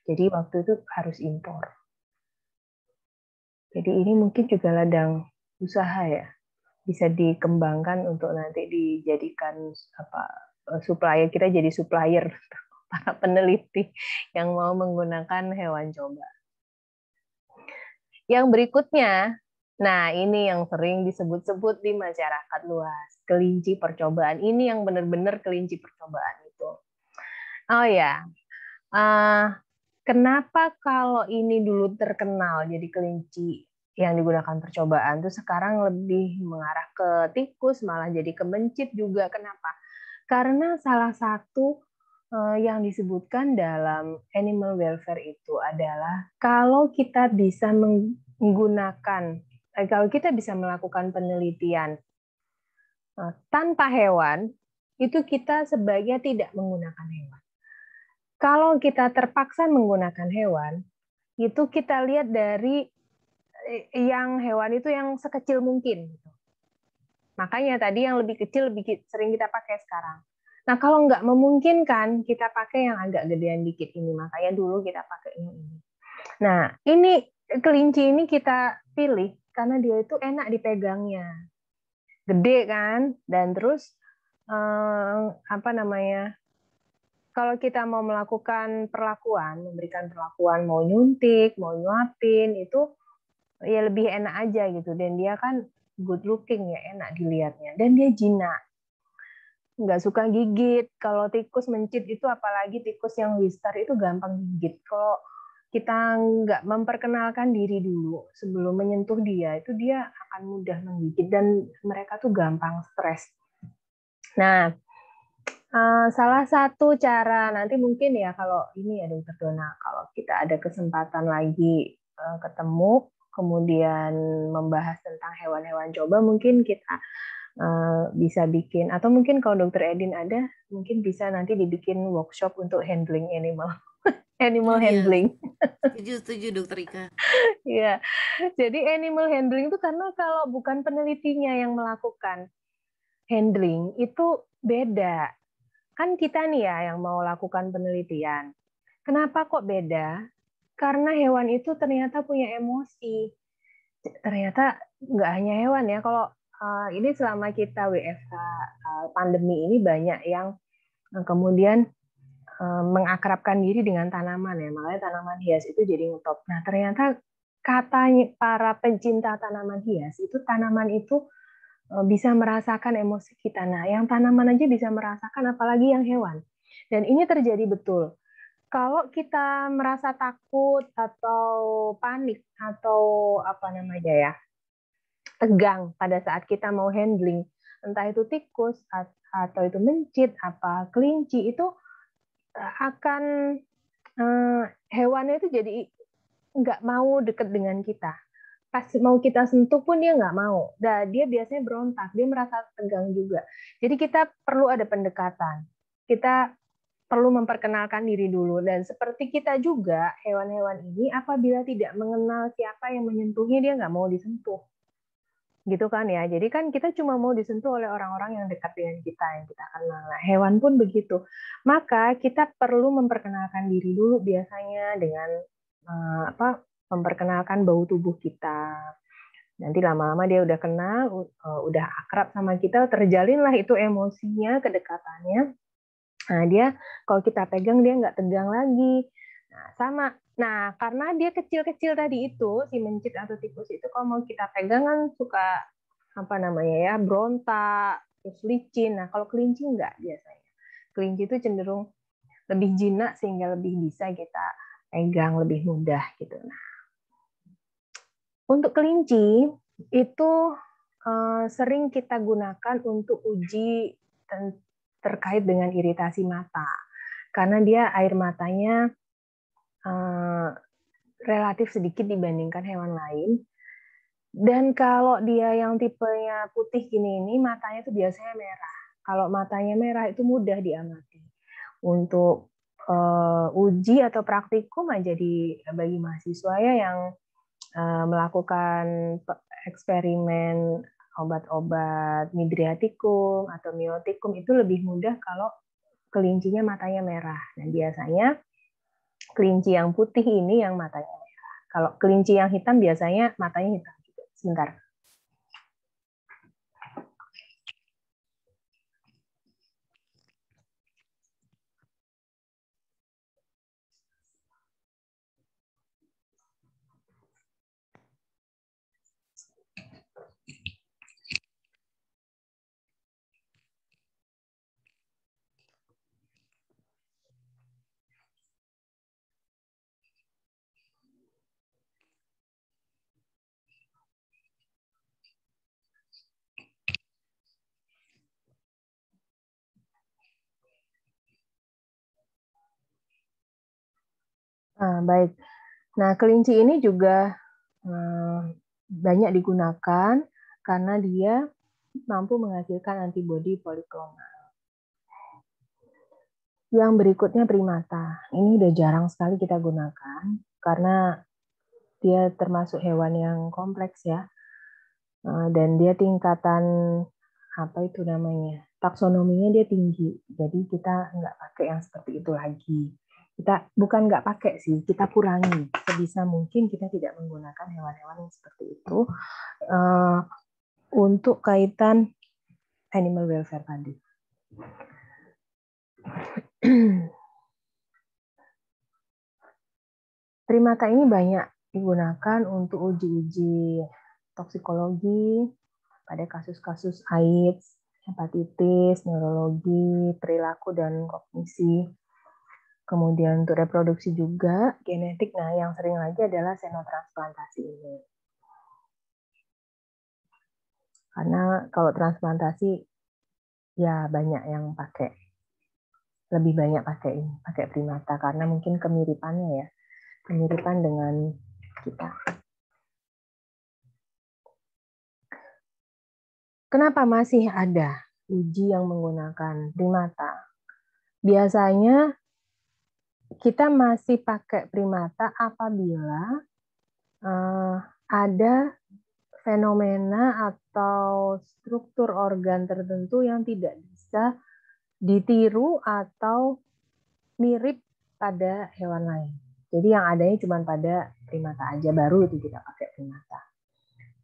S2: Jadi waktu itu harus impor. Jadi ini mungkin juga ladang usaha ya. Bisa dikembangkan untuk nanti dijadikan apa supplier, kita jadi supplier para peneliti yang mau menggunakan hewan coba. Yang berikutnya, nah ini yang sering disebut-sebut di masyarakat luas, kelinci percobaan. Ini yang benar-benar kelinci percobaan itu. Oh ya, kenapa kalau ini dulu terkenal jadi kelinci yang digunakan percobaan, tuh sekarang lebih mengarah ke tikus, malah jadi ke mencit juga. Kenapa? Karena salah satu yang disebutkan dalam animal welfare itu adalah kalau kita bisa menggunakan, kalau kita bisa melakukan penelitian tanpa hewan, itu kita sebaiknya tidak menggunakan hewan. Kalau kita terpaksa menggunakan hewan, itu kita lihat dari yang hewan itu yang sekecil mungkin. Makanya tadi yang lebih kecil lebih sering kita pakai sekarang. Nah, kalau nggak memungkinkan, kita pakai yang agak gedean dikit ini. Makanya dulu kita pakai yang ini. Nah, ini kelinci ini kita pilih karena dia itu enak dipegangnya. Gede kan? Dan terus, apa namanya, kalau kita mau melakukan perlakuan, memberikan perlakuan, mau nyuntik, mau nyuapin, itu ya lebih enak aja gitu. Dan dia kan good looking ya, enak dilihatnya. Dan dia jinak. Nggak suka gigit. Kalau tikus mencit itu, apalagi tikus yang lister itu gampang gigit. Kalau kita nggak memperkenalkan diri dulu sebelum menyentuh dia, itu dia akan mudah menggigit dan mereka tuh gampang stres. Nah, salah satu cara nanti mungkin ya kalau ini ya Dokter Dona, kalau kita ada kesempatan lagi ketemu, kemudian membahas tentang hewan-hewan coba, mungkin kita bisa bikin, atau mungkin kalau Dokter Edin ada, mungkin bisa nanti dibikin workshop untuk handling animal
S1: Oh iya,
S2: handling.
S1: setuju Dokter Ika.
S2: Ya, jadi animal handling itu karena kalau bukan penelitinya yang melakukan handling itu beda. Kan kita nih ya yang mau lakukan penelitian. Kenapa kok beda? Karena hewan itu ternyata punya emosi. Ternyata nggak hanya hewan ya. Kalau ini selama kita WFH pandemi ini banyak yang kemudian mengakrabkan diri dengan tanaman ya. Makanya tanaman hias itu jadi ngetop. Nah, ternyata katanya para pencinta tanaman hias itu tanaman itu bisa merasakan emosi kita. Nah, yang tanaman aja bisa merasakan, apalagi yang hewan. Dan ini terjadi betul. Kalau kita merasa takut atau panik atau apa namanya ya, tegang pada saat kita mau handling, entah itu tikus atau itu mencit, apa kelinci, itu akan hewannya itu jadi nggak mau deket dengan kita. Pas mau kita sentuh pun dia nggak mau. Nah, dia biasanya berontak, dia merasa tegang juga. Jadi kita perlu ada pendekatan. Kita perlu memperkenalkan diri dulu. Dan seperti kita juga, hewan-hewan ini apabila tidak mengenal siapa yang menyentuhnya, dia nggak mau disentuh. Gitu kan ya. Jadi kan kita cuma mau disentuh oleh orang-orang yang dekat dengan kita, yang kita kenal. Nah, hewan pun begitu. Maka kita perlu memperkenalkan diri dulu biasanya dengan memperkenalkan bau tubuh kita. Nanti lama-lama dia udah kenal, udah akrab sama kita, terjalinlah itu emosinya, kedekatannya. Nah, dia kalau kita pegang dia nggak tegang lagi. Nah, sama. Nah, karena dia kecil-kecil tadi itu, si mencit atau tikus itu kalau mau kita pegang kan suka apa namanya ya, berontak, terus licin. Nah, kalau kelinci nggak biasanya. Kelinci itu cenderung lebih jinak sehingga lebih bisa kita pegang lebih mudah gitu. Nah, untuk kelinci itu sering kita gunakan untuk uji terkait dengan iritasi mata. Karena dia air matanya relatif sedikit dibandingkan hewan lain. Dan kalau dia yang tipenya putih gini ini, matanya itu biasanya merah. Kalau matanya merah itu mudah diamati. Untuk uji atau praktikum aja bagi mahasiswa ya yang melakukan eksperimen obat-obat midriatikum atau miotikum itu lebih mudah kalau kelincinya matanya merah. Dan biasanya kelinci yang putih ini yang matanya merah. Kalau kelinci yang hitam biasanya matanya hitam juga. Sebentar. Baik. Nah, kelinci ini juga banyak digunakan karena dia mampu menghasilkan antibodi poliklonal. Yang berikutnya primata. Ini udah jarang sekali kita gunakan karena dia termasuk hewan yang kompleks ya. Dan dia tingkatan apa itu namanya? Taksonominya dia tinggi. Jadi kita nggak pakai yang seperti itu lagi. Kita bukan nggak pakai sih, kita kurangi sebisa mungkin kita tidak menggunakan hewan-hewan yang seperti itu untuk kaitan animal welfare tadi. Primata ini banyak digunakan untuk uji-uji toksikologi pada kasus-kasus AIDS, hepatitis, neurologi, perilaku dan kognisi. Kemudian untuk reproduksi juga, genetik. Nah, yang sering lagi adalah xenotransplantasi ini. Karena kalau transplantasi, ya banyak yang pakai. Lebih banyak pakai primata, karena mungkin kemiripannya ya. Kemiripan dengan kita. Kenapa masih ada uji yang menggunakan primata? Biasanya kita masih pakai primata apabila ada fenomena atau struktur organ tertentu yang tidak bisa ditiru atau mirip pada hewan lain. Jadi yang adanya cuma pada primata aja, baru itu kita pakai primata.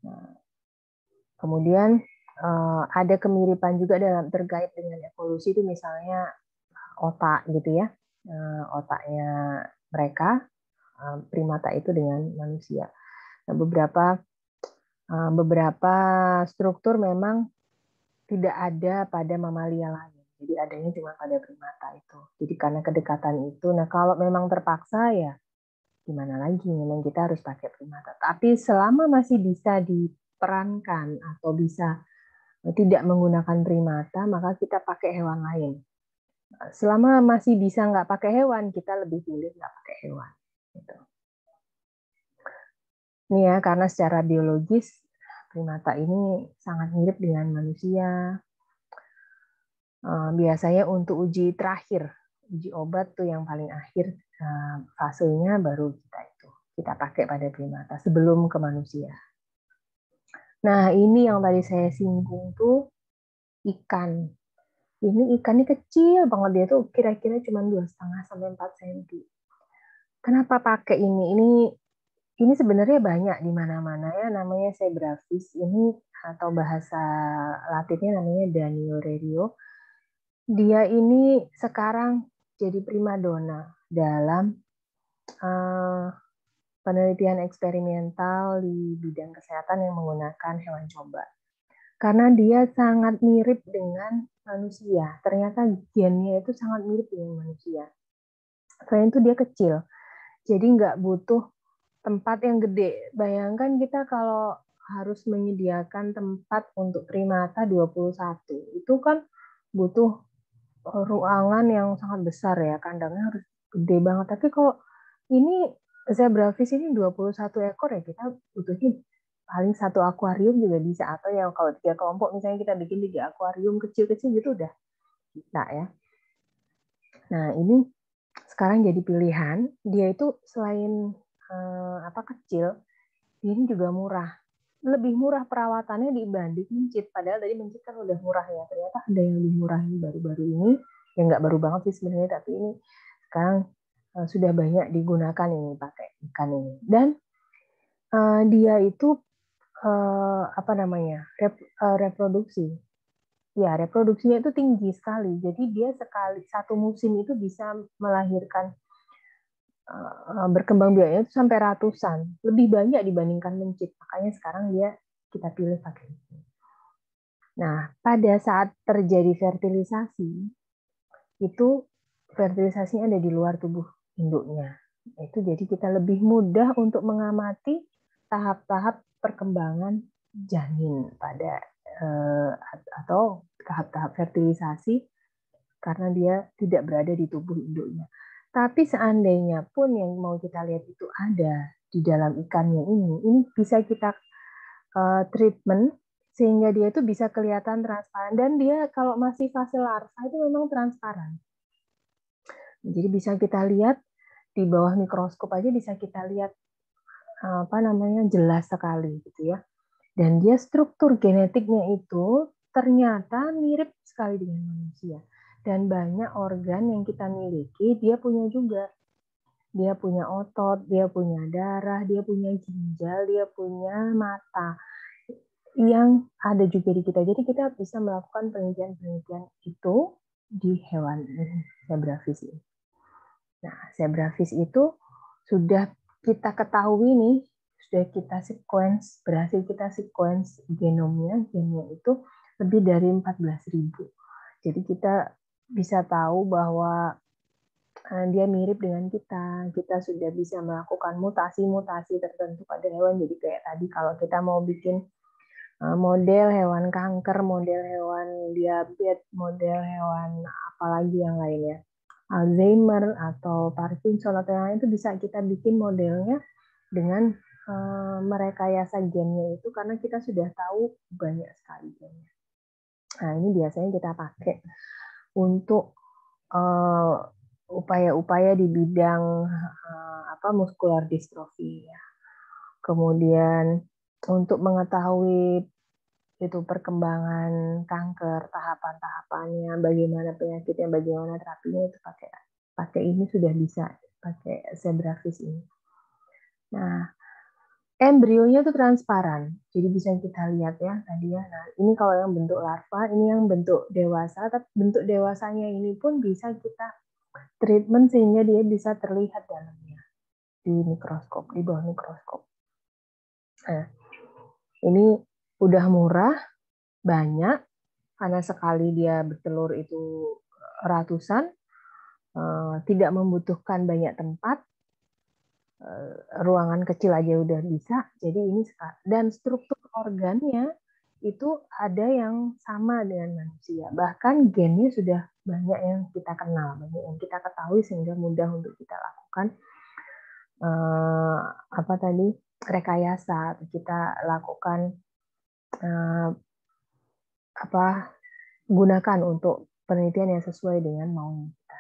S2: Nah, kemudian ada kemiripan juga dalam terkait dengan evolusi, itu misalnya otak gitu ya, otaknya mereka primata itu dengan manusia. Nah, beberapa struktur memang tidak ada pada mamalia lain. Jadi adanya cuma pada primata itu. Jadi karena kedekatan itu, nah kalau memang terpaksa ya gimana lagi, memang kita harus pakai primata. Tapi selama masih bisa diperankan atau bisa tidak menggunakan primata, maka kita pakai hewan lain. Selama masih bisa nggak pakai hewan, kita lebih pilih nggak pakai hewan. Gitu. Ini ya, karena secara biologis primata ini sangat mirip dengan manusia. Biasanya untuk uji terakhir, uji obat tuh yang paling akhir fasenya baru kita pakai pada primata sebelum ke manusia. Nah, ini yang tadi saya singgung tuh ikan. Ini ikannya kecil banget, dia tuh kira-kira cuma 2,5 sampai 4 cm. Kenapa pakai ini? Ini sebenarnya banyak di mana-mana ya, namanya zebrafish ini, atau bahasa Latinnya namanya Daniorerio. Dia ini sekarang jadi primadona dalam penelitian eksperimental di bidang kesehatan yang menggunakan hewan coba. Karena dia sangat mirip dengan manusia. Ternyata gennya itu sangat mirip dengan manusia. Selain itu dia kecil, jadi nggak butuh tempat yang gede. Bayangkan kita kalau harus menyediakan tempat untuk primata 21, itu kan butuh ruangan yang sangat besar ya, kandangnya harus gede banget. Tapi kalau ini zebrafish ini 21 ekor ya, kita butuhnya paling satu akuarium juga bisa, atau ya kalau 3 kelompok misalnya kita bikin 3 akuarium kecil-kecil gitu udah bisa ya. Nah, ini sekarang jadi pilihan. Dia itu selain kecil, ini juga murah. Lebih murah perawatannya dibanding mencit. Padahal tadi mencit kan udah murah ya. Ternyata ada yang lebih murah nih baru-baru ini. Ya nggak baru banget sih sebenarnya, tapi ini sekarang sudah banyak digunakan ini pakai ikan ini. Dan dia itu reproduksi. Ya, reproduksinya itu tinggi sekali. Jadi dia satu musim itu bisa melahirkan berkembang biaknya itu sampai ratusan, lebih banyak dibandingkan mencit. Makanya sekarang kita pilih pakai ini. Nah, pada saat terjadi fertilisasi, itu fertilisasinya ada di luar tubuh induknya. Itu jadi kita lebih mudah untuk mengamati tahap-tahap perkembangan janin atau tahap-tahap fertilisasi karena dia tidak berada di tubuh induknya. Tapi seandainya pun yang mau kita lihat itu ada di dalam ikannya ini bisa kita treatment sehingga dia itu bisa kelihatan transparan, dan dia kalau masih fase larva itu memang transparan. Jadi bisa kita lihat di bawah mikroskop aja bisa kita lihat jelas sekali gitu ya. Dan dia struktur genetiknya itu ternyata mirip sekali dengan manusia. Dan banyak organ yang kita miliki, dia punya juga. Dia punya otot, dia punya darah, dia punya ginjal, dia punya mata. Yang ada juga di kita. Jadi kita bisa melakukan penelitian-penelitian itu di hewan ini, zebrafish ini. Nah, zebrafish itu sudah kita ketahui nih, berhasil kita sequence gennya itu lebih dari 14.000. Jadi kita bisa tahu bahwa dia mirip dengan kita. Kita sudah bisa melakukan mutasi-mutasi tertentu pada hewan. Jadi kayak tadi kalau kita mau bikin model hewan kanker, model hewan diabetes, model hewan apalagi yang lainnya, Alzheimer atau Parkinson atau yang lain, itu bisa kita bikin modelnya dengan merekayasa gennya itu karena kita sudah tahu banyak sekali gennya. Nah, ini biasanya kita pakai untuk upaya-upaya di bidang muskular distrofi ya. Kemudian untuk mengetahui itu perkembangan kanker, tahapan-tahapannya, bagaimana penyakitnya, bagaimana terapinya, itu pakai ini sudah bisa, pakai zebrafish ini. Nah, embrionya itu transparan, jadi bisa kita lihat ya tadi ya. Nah, ini kalau yang bentuk larva, ini yang bentuk dewasa, tapi bentuk dewasanya ini pun bisa kita treatment sehingga dia bisa terlihat dalamnya di mikroskop, di bawah mikroskop. Nah, ini udah murah, banyak, karena sekali dia bertelur itu ratusan, tidak membutuhkan banyak tempat, ruangan kecil aja udah bisa. Jadi ini dan struktur organnya itu ada yang sama dengan manusia. Bahkan gennya sudah banyak yang kita kenal, banyak yang kita ketahui sehingga mudah untuk kita lakukan apa tadi rekayasa. Kita lakukan apa gunakan untuk penelitian yang sesuai dengan maunya kita.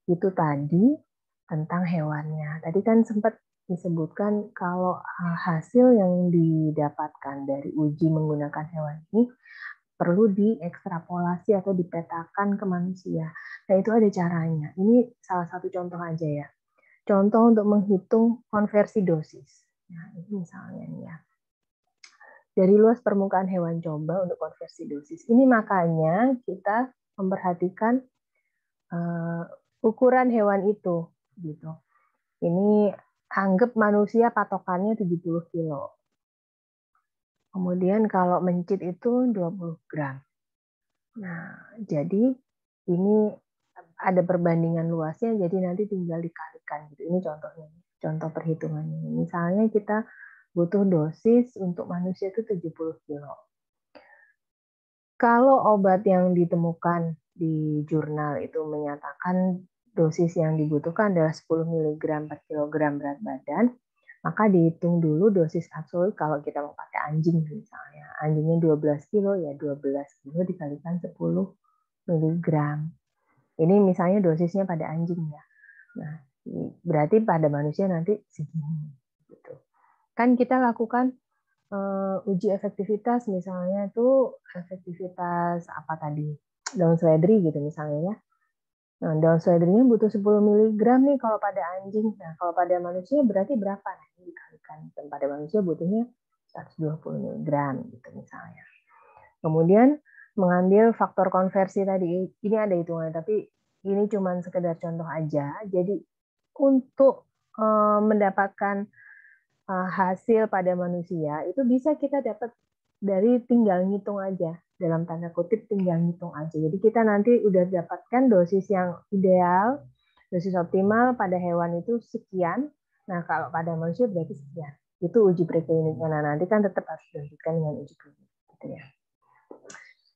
S2: Itu tadi tentang hewannya. Tadi kan sempat disebutkan kalau hasil yang didapatkan dari uji menggunakan hewan ini perlu diekstrapolasi atau dipetakan ke manusia. Nah, itu ada caranya. Ini salah satu contoh aja ya. Contoh untuk menghitung konversi dosis. Nah, ini misalnya nih ya. Dari luas permukaan hewan coba untuk konversi dosis. Ini makanya kita memperhatikan ukuran hewan itu gitu. Ini anggap manusia patokannya 70 kilo. Kemudian kalau mencit itu 20 gram. Nah, jadi ini ada perbandingan luasnya, jadi nanti tinggal dikalikan. Gitu. Ini contohnya, contoh perhitungannya. Misalnya kita butuh dosis untuk manusia itu 70 kilo. Kalau obat yang ditemukan di jurnal itu menyatakan dosis yang dibutuhkan adalah 10 mg per kilogram berat badan, maka dihitung dulu dosis absolut kalau kita mau pakai anjing misalnya. Anjingnya 12 kilo, ya 12 kilo dikalikan 10 mg. Ini misalnya dosisnya pada anjing ya. Nah, berarti pada manusia nanti segini. Gitu. Kan kita lakukan uji efektivitas misalnya itu efektivitas apa tadi downsledry gitu misalnya ya. Nah, downsledry-nya butuh 10 mg nih kalau pada anjing. Nah, kalau pada manusia berarti berapa? Nah, ini dikalikan. Dan pada manusia butuhnya 120 mg gitu misalnya. Kemudian mengambil faktor konversi tadi. Ini ada hitungannya, tapi ini cuma sekedar contoh aja. Jadi untuk mendapatkan hasil pada manusia itu bisa kita dapat dari tinggal ngitung aja, dalam tanda kutip tinggal ngitung aja. Jadi kita nanti udah dapatkan dosis yang ideal, dosis optimal pada hewan itu sekian. Nah, kalau pada manusia berarti sekian. Itu uji prekliniknya. Nah, nanti kan tetap harus dilanjutkan dengan uji klinik gitu ya.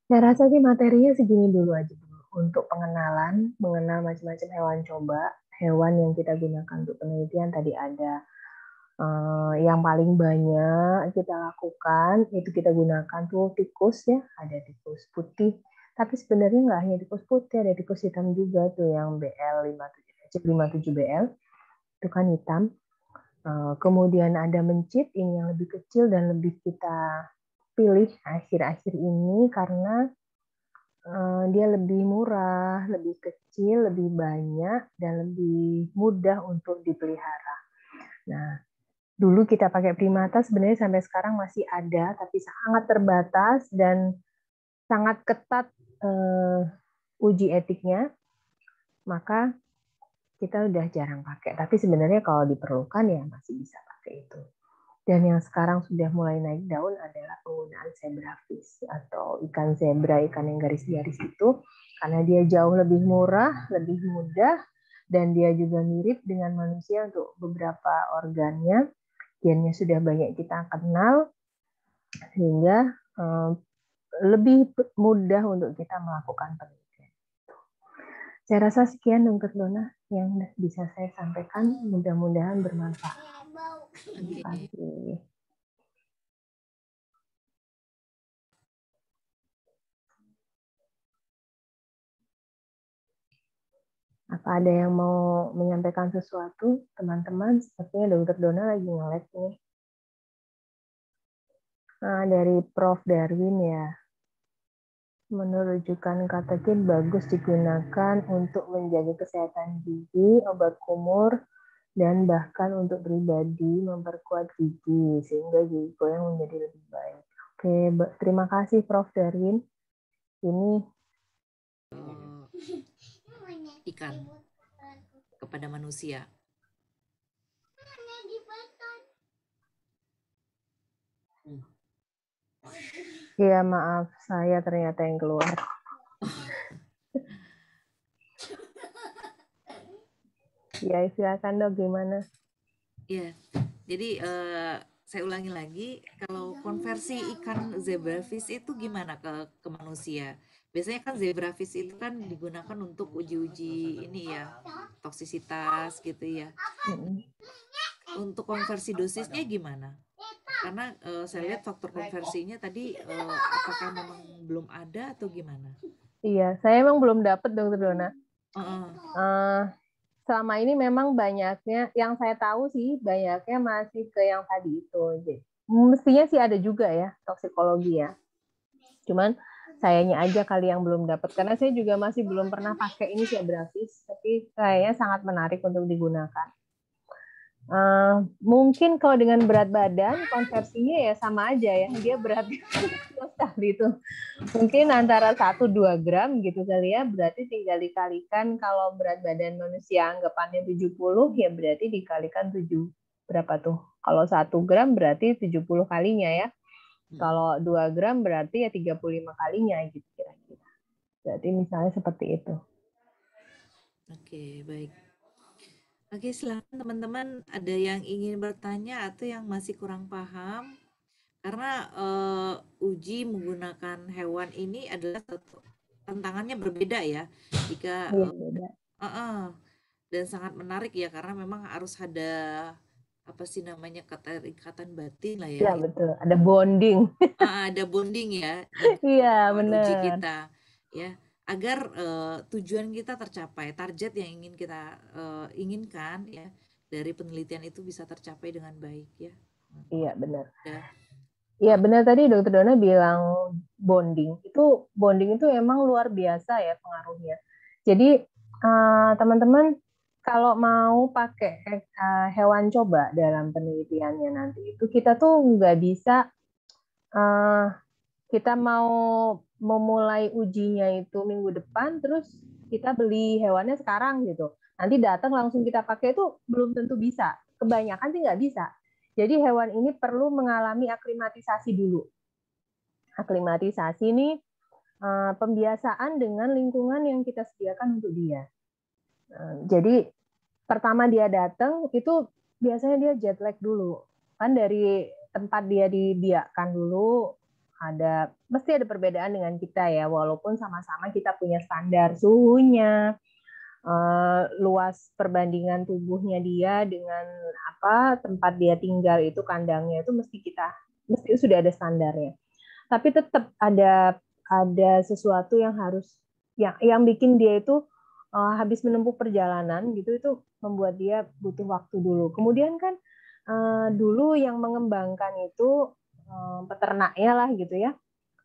S2: Saya rasa sih materinya segini dulu aja dulu untuk pengenalan, mengenal macam-macam hewan coba, hewan yang kita gunakan untuk penelitian tadi ada yang paling banyak kita lakukan itu kita gunakan tuh tikus ya, ada tikus putih. Tapi sebenarnya nggak hanya tikus putih, ada tikus hitam juga tuh yang BL57BL itu kan hitam. Kemudian ada mencit, ini yang lebih kecil dan lebih kita pilih akhir-akhir ini karena dia lebih murah, lebih kecil, lebih banyak, dan lebih mudah untuk dipelihara. Nah, dulu kita pakai primata sebenarnya sampai sekarang masih ada, tapi sangat terbatas dan sangat ketat uji etiknya, maka kita udah jarang pakai. Tapi sebenarnya kalau diperlukan ya masih bisa pakai itu. Dan yang sekarang sudah mulai naik daun adalah penggunaan zebrafish atau ikan zebra, ikan yang garis-garis itu, karena dia jauh lebih murah, lebih mudah, dan dia juga mirip dengan manusia untuk beberapa organnya. Gennya sudah banyak kita kenal, sehingga lebih mudah untuk kita melakukan penelitian. Saya rasa sekian Dr. Dona yang bisa saya sampaikan, mudah-mudahan bermanfaat. Terima kasih. Apa ada yang mau menyampaikan sesuatu, teman-teman? Sepertinya Dr. Dona lagi nge-lag nih. Nah, dari Prof. Darwin ya. Menurut rujukan kata Kit, bagus digunakan untuk menjaga kesehatan gigi, obat kumur, dan bahkan untuk pribadi memperkuat gigi sehingga gigi goyang menjadi lebih baik. Oke, terima kasih Prof. Darwin. Ini
S1: ikan kepada manusia.
S2: Iya, maaf, saya ternyata yang keluar. Ya, silakan dok, gimana?
S1: Ya, jadi saya ulangi lagi, kalau konversi ikan zebrafish itu gimana ke manusia? Biasanya kan zebrafish itu kan digunakan untuk uji-uji ini ya, toksisitas gitu ya.
S2: Mm-mm.
S1: Untuk konversi dosisnya gimana? Karena saya lihat faktor konversinya tadi apakah memang belum ada atau gimana?
S2: Iya, saya emang belum dapet dokter Dona.
S1: Heeh.
S2: Eh, Selama ini memang banyaknya, yang saya tahu sih banyaknya masih ke yang tadi itu. Jadi, mestinya sih ada juga ya toksikologi ya. Cuman sayanya aja kali yang belum dapat karena saya juga masih belum pernah pakai ini sih Brafis, tapi kayaknya sangat menarik untuk digunakan. Mungkin kalau dengan berat badan konversinya ya sama aja ya, dia beratnya sekali itu mungkin antara 1-2 gram gitu kali ya, berarti tinggal dikalikan kalau berat badan manusia anggapannya 70 ya berarti dikalikan 7 berapa tuh, kalau 1 gram berarti 70 kalinya ya,
S1: Hmm.
S2: kalau 2 gram berarti ya 35 kalinya gitu kira-kira, berarti misalnya seperti itu.
S1: Oke, baik. Oke, silakan teman-teman ada yang ingin bertanya atau yang masih kurang paham. Karena uji menggunakan hewan ini adalah satu tantangannya berbeda ya. Jika
S2: Iya beda.
S1: dan sangat menarik ya karena memang harus ada apa sih namanya keterikatan batin lah ya.
S2: Iya betul, ada bonding.
S1: Ada bonding ya dengan
S2: Iya
S1: hewan uji
S2: bener.
S1: kita ya agar tujuan kita tercapai, target yang ingin kita inginkan ya dari penelitian itu bisa tercapai dengan baik ya.
S2: Iya benar.
S1: Ya.
S2: Iya benar, tadi dokter Dona bilang bonding. Bonding itu emang luar biasa ya pengaruhnya. Jadi teman-teman kalau mau pakai hewan coba dalam penelitiannya nanti itu kita tuh nggak bisa, eh, kita mau memulai ujinya itu minggu depan terus kita beli hewannya sekarang gitu. Nanti datang langsung kita pakai itu belum tentu bisa. Kebanyakan sih nggak bisa. Jadi hewan ini perlu mengalami aklimatisasi dulu. Aklimatisasi ini pembiasaan dengan lingkungan yang kita sediakan untuk dia. Jadi pertama dia datang itu biasanya dia jet lag dulu. Kan dari tempat dia dibiakkan dulu ada mesti ada perbedaan dengan kita ya, walaupun sama-sama kita punya standar suhunya, luas perbandingan tubuhnya dia dengan apa tempat dia tinggal itu kandangnya itu mesti sudah ada standarnya. Tapi tetap ada sesuatu yang harus yang bikin dia itu habis menempuh perjalanan gitu itu membuat dia butuh waktu dulu. Kemudian kan dulu yang mengembangkan itu peternaknya lah gitu ya,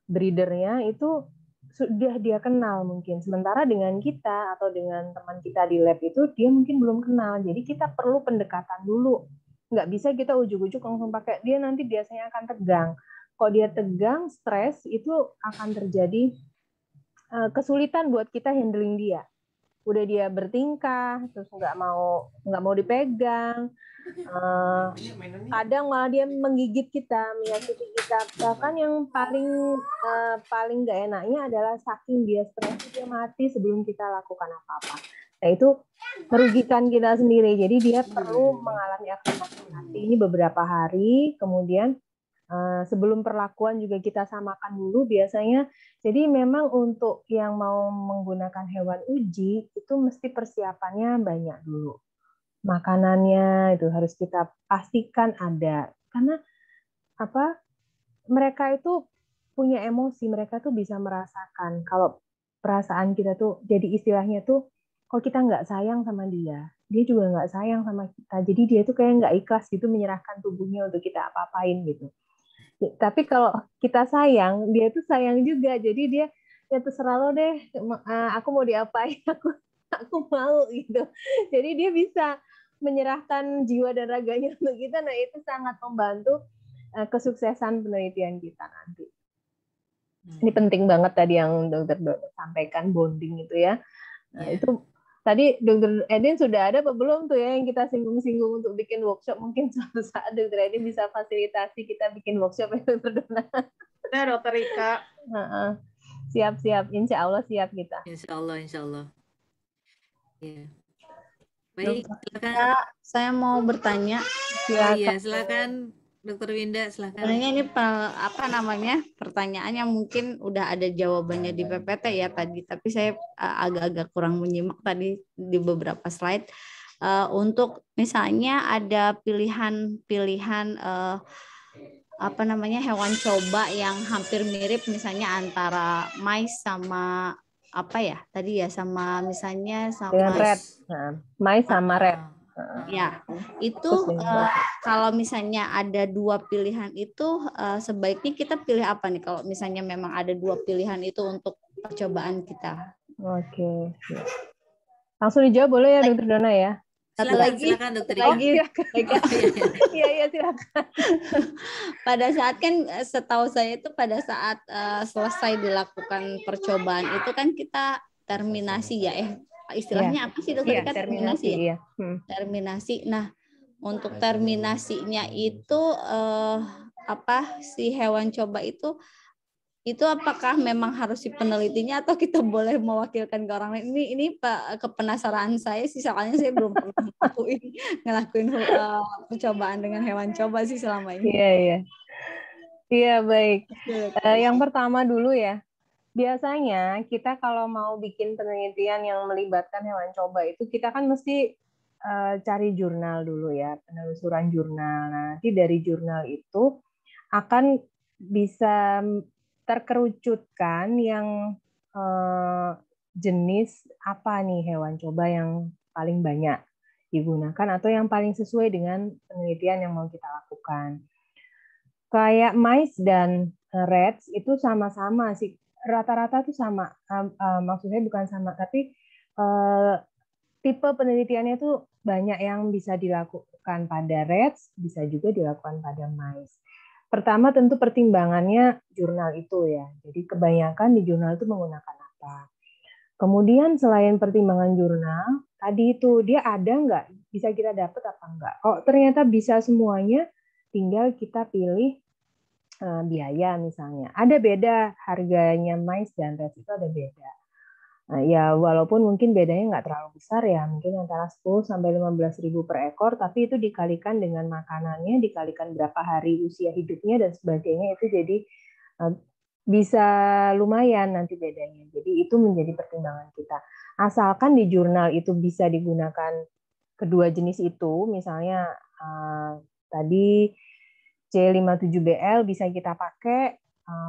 S2: breedernya itu sudah dia kenal mungkin. Sementara dengan kita atau dengan teman kita di lab itu dia mungkin belum kenal. Jadi kita perlu pendekatan dulu. Nggak bisa kita ujuk-ujuk langsung pakai. Dia nanti biasanya akan tegang. Kalau dia tegang, stres, itu akan terjadi kesulitan buat kita handling dia. Udah dia bertingkah, terus nggak mau dipegang, kadang malah dia menggigit kita, menyakiti kita. Bahkan yang paling nggak enaknya adalah saking dia stres dia mati sebelum kita lakukan apa-apa. Nah itu merugikan kita sendiri. Jadi dia perlu mengalami aklimatisasi ini beberapa hari, kemudian sebelum perlakuan juga kita samakan dulu biasanya. Jadi memang untuk yang mau menggunakan hewan uji itu mesti persiapannya banyak dulu. Makanannya itu harus kita pastikan ada. Karena apa? Mereka itu punya emosi, mereka tuh bisa merasakan kalau perasaan kita tuh jadi istilahnya tuh kalau kita nggak sayang sama dia, dia juga nggak sayang sama kita. Jadi dia tuh kayak nggak ikhlas gitu menyerahkan tubuhnya untuk kita apa-apain gitu. Tapi kalau kita sayang, dia tuh sayang juga. Jadi dia ya terserah lo deh, aku mau diapain, aku mau gitu. Jadi dia bisa menyerahkan jiwa dan raganya untuk kita. Nah itu sangat membantu kesuksesan penelitian kita nanti. Ini
S1: Hmm.
S2: penting banget tadi yang dokter sampaikan bonding itu ya. Nah
S1: Ya.
S2: itu tadi dokter Edin sudah ada apa belum tuh ya yang kita singgung-singgung untuk bikin workshop? Mungkin suatu saat dokter Edin bisa fasilitasi kita bikin workshop ya dokter Dona.
S3: Benar, Dokter Rika.
S2: Siap-siap, insya Allah siap kita.
S1: Insya Allah, insya Allah. Ya. Baik,
S3: Dokter
S1: silakan.
S3: Rika, saya mau bertanya.
S1: Oh iya, silakan Dokter Winda, silakan.
S3: Sebenarnya ini apa namanya pertanyaannya mungkin udah ada jawabannya di PPT ya tadi, tapi saya agak-agak kurang menyimak tadi di beberapa slide. Untuk misalnya ada pilihan-pilihan apa namanya hewan coba yang hampir mirip misalnya antara mais sama apa ya tadi ya sama misalnya
S2: Dengan
S3: sama
S2: red, mais sama red.
S3: ya itu kalau misalnya ada dua pilihan itu sebaiknya kita pilih apa nih kalau misalnya memang ada dua pilihan itu untuk percobaan kita.
S2: Oke. Langsung dijawab boleh ya Dokter Dona ya?
S3: Satu lagi,
S1: silakan Dokter Rika.
S2: Iya, silakan.
S3: Pada saat kan setahu saya itu pada saat selesai dilakukan percobaan itu kan kita terminasi ya istilahnya apa sih Dokter Rika? Terminasi ya?
S2: Iya.
S3: Terminasi. Nah, untuk terminasinya itu apa si hewan coba itu apakah memang harus si penelitinya atau kita boleh mewakilkan ke orang lain? Ini kepenasaran saya sih soalnya saya belum pernah ngelakuin percobaan dengan hewan coba sih selama ini.
S2: Iya, baik. Yang pertama dulu ya. Biasanya kita kalau mau bikin penelitian yang melibatkan hewan coba itu kita kan mesti cari jurnal dulu ya, penelusuran jurnal. Nanti dari jurnal itu akan bisa terkerucutkan yang jenis apa nih hewan coba yang paling banyak digunakan atau yang paling sesuai dengan penelitian yang mau kita lakukan. Kayak mais dan reds itu sama-sama sih, rata-rata tuh sama. Maksudnya bukan sama, tapi tipe penelitiannya tuh banyak yang bisa dilakukan pada reds, bisa juga dilakukan pada mais. Pertama tentu pertimbangannya jurnal itu ya. Jadi kebanyakan di jurnal itu menggunakan apa. Kemudian selain pertimbangan jurnal, tadi itu dia ada nggak, bisa kita dapat apa enggak. Kalau ternyata bisa semuanya, tinggal kita pilih biaya misalnya. Ada beda harganya mais dan reds itu ada beda. Nah, ya walaupun mungkin bedanya nggak terlalu besar ya, mungkin antara 10 sampai 15 ribu per ekor, tapi itu dikalikan dengan makanannya, dikalikan berapa hari usia hidupnya dan sebagainya, itu jadi bisa lumayan nanti bedanya. Jadi itu menjadi pertimbangan kita. Asalkan di jurnal itu bisa digunakan kedua jenis itu, misalnya tadi C57BL bisa kita pakai,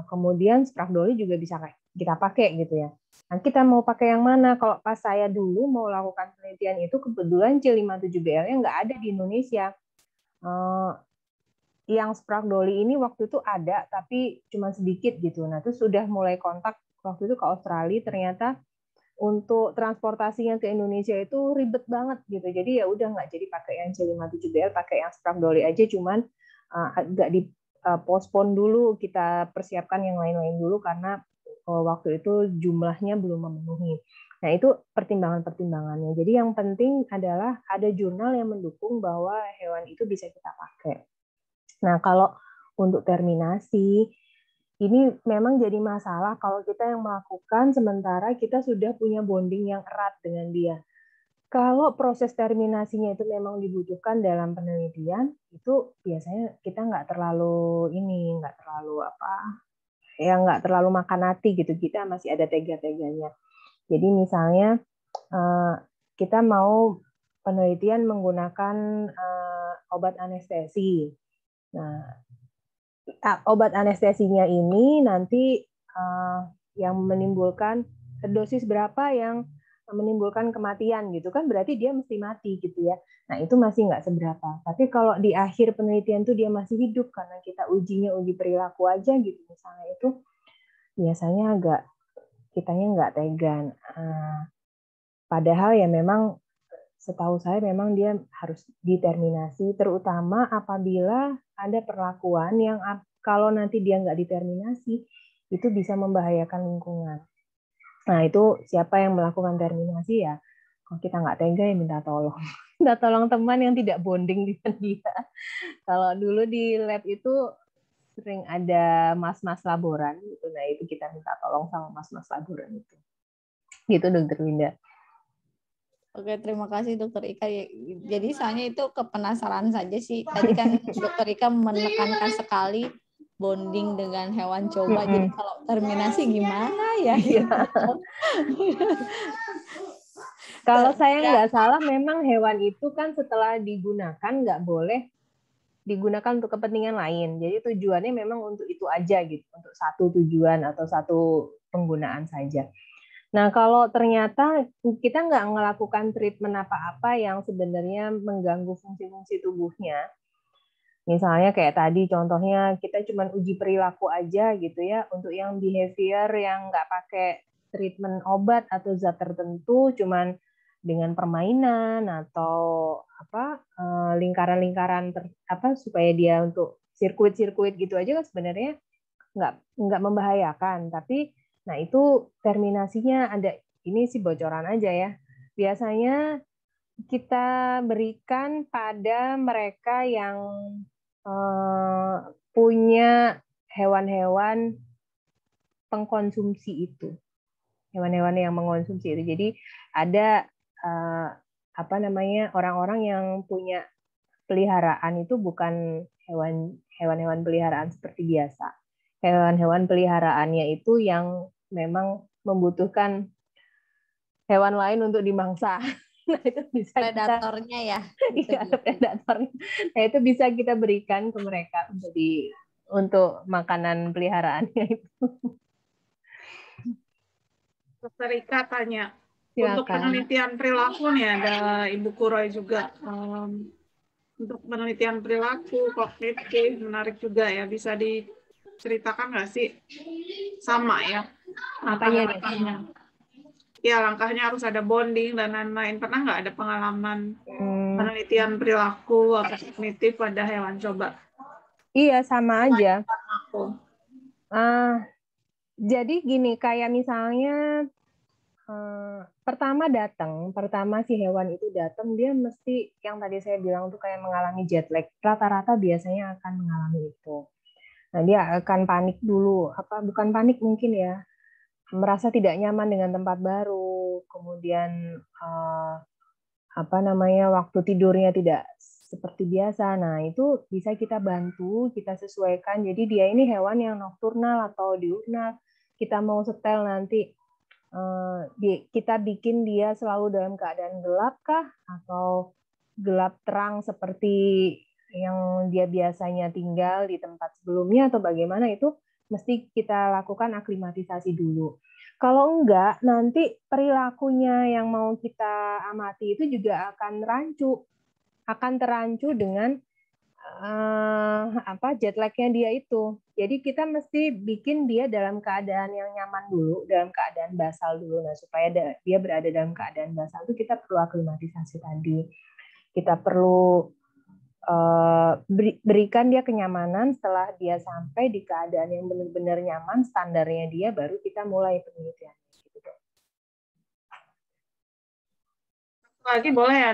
S2: kemudian Sprague-Dawley juga bisa kita pakai gitu ya. Nah, kita mau pakai yang mana? Kalau pas saya dulu mau lakukan penelitian itu, kebetulan C57BL-nya nggak ada di Indonesia. Yang Sprague-Dawley ini waktu itu ada, tapi cuma sedikit gitu. Nah, terus sudah mulai kontak waktu itu ke Australia, ternyata untuk transportasinya ke Indonesia itu ribet banget gitu. Jadi ya udah nggak jadi pakai yang C57BL, pakai yang Sprague-Dawley aja, cuman agak di postpone dulu, kita persiapkan yang lain-lain dulu karena waktu itu jumlahnya belum memenuhi. Nah, itu pertimbangan-pertimbangannya. Jadi yang penting adalah ada jurnal yang mendukung bahwa hewan itu bisa kita pakai. Nah, kalau untuk terminasi, ini memang jadi masalah kalau kita yang melakukan sementara kita sudah punya bonding yang erat dengan dia. Kalau proses terminasinya itu memang dibutuhkan dalam penelitian, itu biasanya kita nggak terlalu nggak terlalu makan hati gitu. Kita masih ada tega-teganya. Jadi misalnya kita mau penelitian menggunakan obat anestesi. Nah, obat anestesinya ini nanti yang menimbulkan dosis berapa yang menimbulkan kematian gitu kan, berarti dia mesti mati gitu ya. Nah, itu masih nggak seberapa. Tapi kalau di akhir penelitian tuh dia masih hidup karena kita uji perilaku aja gitu misalnya, itu biasanya kitanya nggak tegan. Padahal ya memang setahu saya memang dia harus diterminasi, terutama apabila ada perlakuan yang kalau nanti dia nggak diterminasi, itu bisa membahayakan lingkungan. Nah, itu siapa yang melakukan terminasi ya? Kalau kita nggak tega ya minta tolong. Minta tolong teman yang tidak bonding dengan dia. Kalau dulu di lab itu sering ada mas-mas laboran gitu. Nah, itu kita minta tolong sama mas-mas laboran itu. Gitu, Dokter Winda.
S3: Oke, terima kasih Dokter Ika. Jadi soalnya itu kepenasaran saja sih. Tadi kan Dokter Ika menekankan sekali bonding dengan hewan coba. Jadi kalau terminasi gimana ya?
S2: Iya. Kalau saya nggak salah, memang hewan itu kan setelah digunakan nggak boleh digunakan untuk kepentingan lain. Jadi tujuannya memang untuk itu aja gitu, untuk satu tujuan atau satu penggunaan saja. Nah, kalau ternyata kita nggak melakukan treatment apa-apa yang sebenarnya mengganggu fungsi-fungsi tubuhnya, misalnya kayak tadi contohnya kita cuma uji perilaku aja gitu ya, untuk yang behavior yang nggak pakai treatment obat atau zat tertentu, cuman dengan permainan atau apa lingkaran-lingkaran supaya dia untuk sirkuit-sirkuit gitu aja kan sebenarnya nggak membahayakan, tapi nah itu terminasinya ada, ini sih bocoran aja ya. Biasanya kita berikan pada mereka yang punya hewan-hewan pengkonsumsi itu, hewan-hewan yang mengonsumsi itu. Jadi ada orang-orang yang punya peliharaan itu bukan hewan-hewan peliharaan seperti biasa. Hewan-hewan peliharaannya itu yang memang membutuhkan hewan lain untuk dimangsa. Nah, itu bisa
S3: predatornya ya.
S2: Iya, ada predatornya. Nah, itu bisa kita berikan ke mereka untuk makanan peliharaannya itu.
S4: Dokter Ika tanya,
S2: Silakan.
S4: untuk penelitian perilaku nih ada Ibu Kuroy juga. Untuk penelitian perilaku kognitif menarik juga ya, bisa diceritakan nggak sih? Sama ya langkah-langkahnya. Ya, langkahnya harus ada bonding dan lain-lain. Pernah nggak ada pengalaman penelitian perilaku atau kognitif pada hewan coba?
S2: Iya, sama aja. Jadi gini, kayak misalnya pertama si hewan itu datang, dia mesti yang tadi saya bilang tuh kayak mengalami jet lag. Rata-rata biasanya akan mengalami itu. Nah, dia akan panik dulu, bukan panik mungkin ya, merasa tidak nyaman dengan tempat baru, kemudian waktu tidurnya tidak seperti biasa. Nah, itu bisa kita bantu, kita sesuaikan. Jadi dia ini hewan yang nokturnal atau diurnal. Kita mau setel nanti kita bikin dia selalu dalam keadaan gelap kah, atau gelap terang seperti yang dia biasanya tinggal di tempat sebelumnya, atau bagaimana, itu mesti kita lakukan aklimatisasi dulu. Kalau enggak, nanti perilakunya yang mau kita amati itu juga akan terancu dengan jet lag-nya dia itu. Jadi kita mesti bikin dia dalam keadaan yang nyaman dulu, dalam keadaan basal dulu. Nah, supaya dia berada dalam keadaan basal itu kita perlu aklimatisasi tadi. Kita perlu berikan dia kenyamanan. Setelah dia sampai di keadaan yang benar-benar nyaman, standarnya dia, baru kita mulai penelitian.
S4: Lagi boleh ya,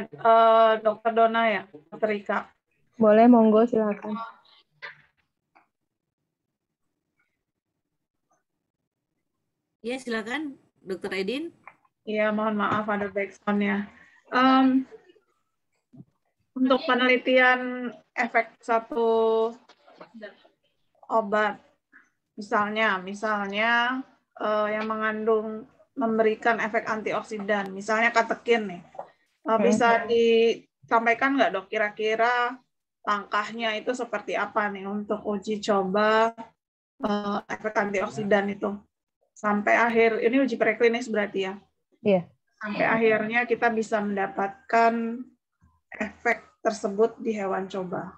S4: Dokter Dona ya, Dokter Ika?
S2: Boleh, monggo, silakan.
S1: Ya, silakan, Dokter Edin.
S4: Iya, mohon maaf ada backsound-nya. Untuk penelitian efek satu obat, misalnya yang mengandung memberikan efek antioksidan, misalnya katekin nih, bisa disampaikan nggak dok kira-kira langkahnya itu seperti apa nih untuk uji coba efek antioksidan itu sampai akhir, ini uji preklinis berarti ya?
S2: Iya.
S4: Sampai akhirnya kita bisa mendapatkan efek tersebut di hewan coba.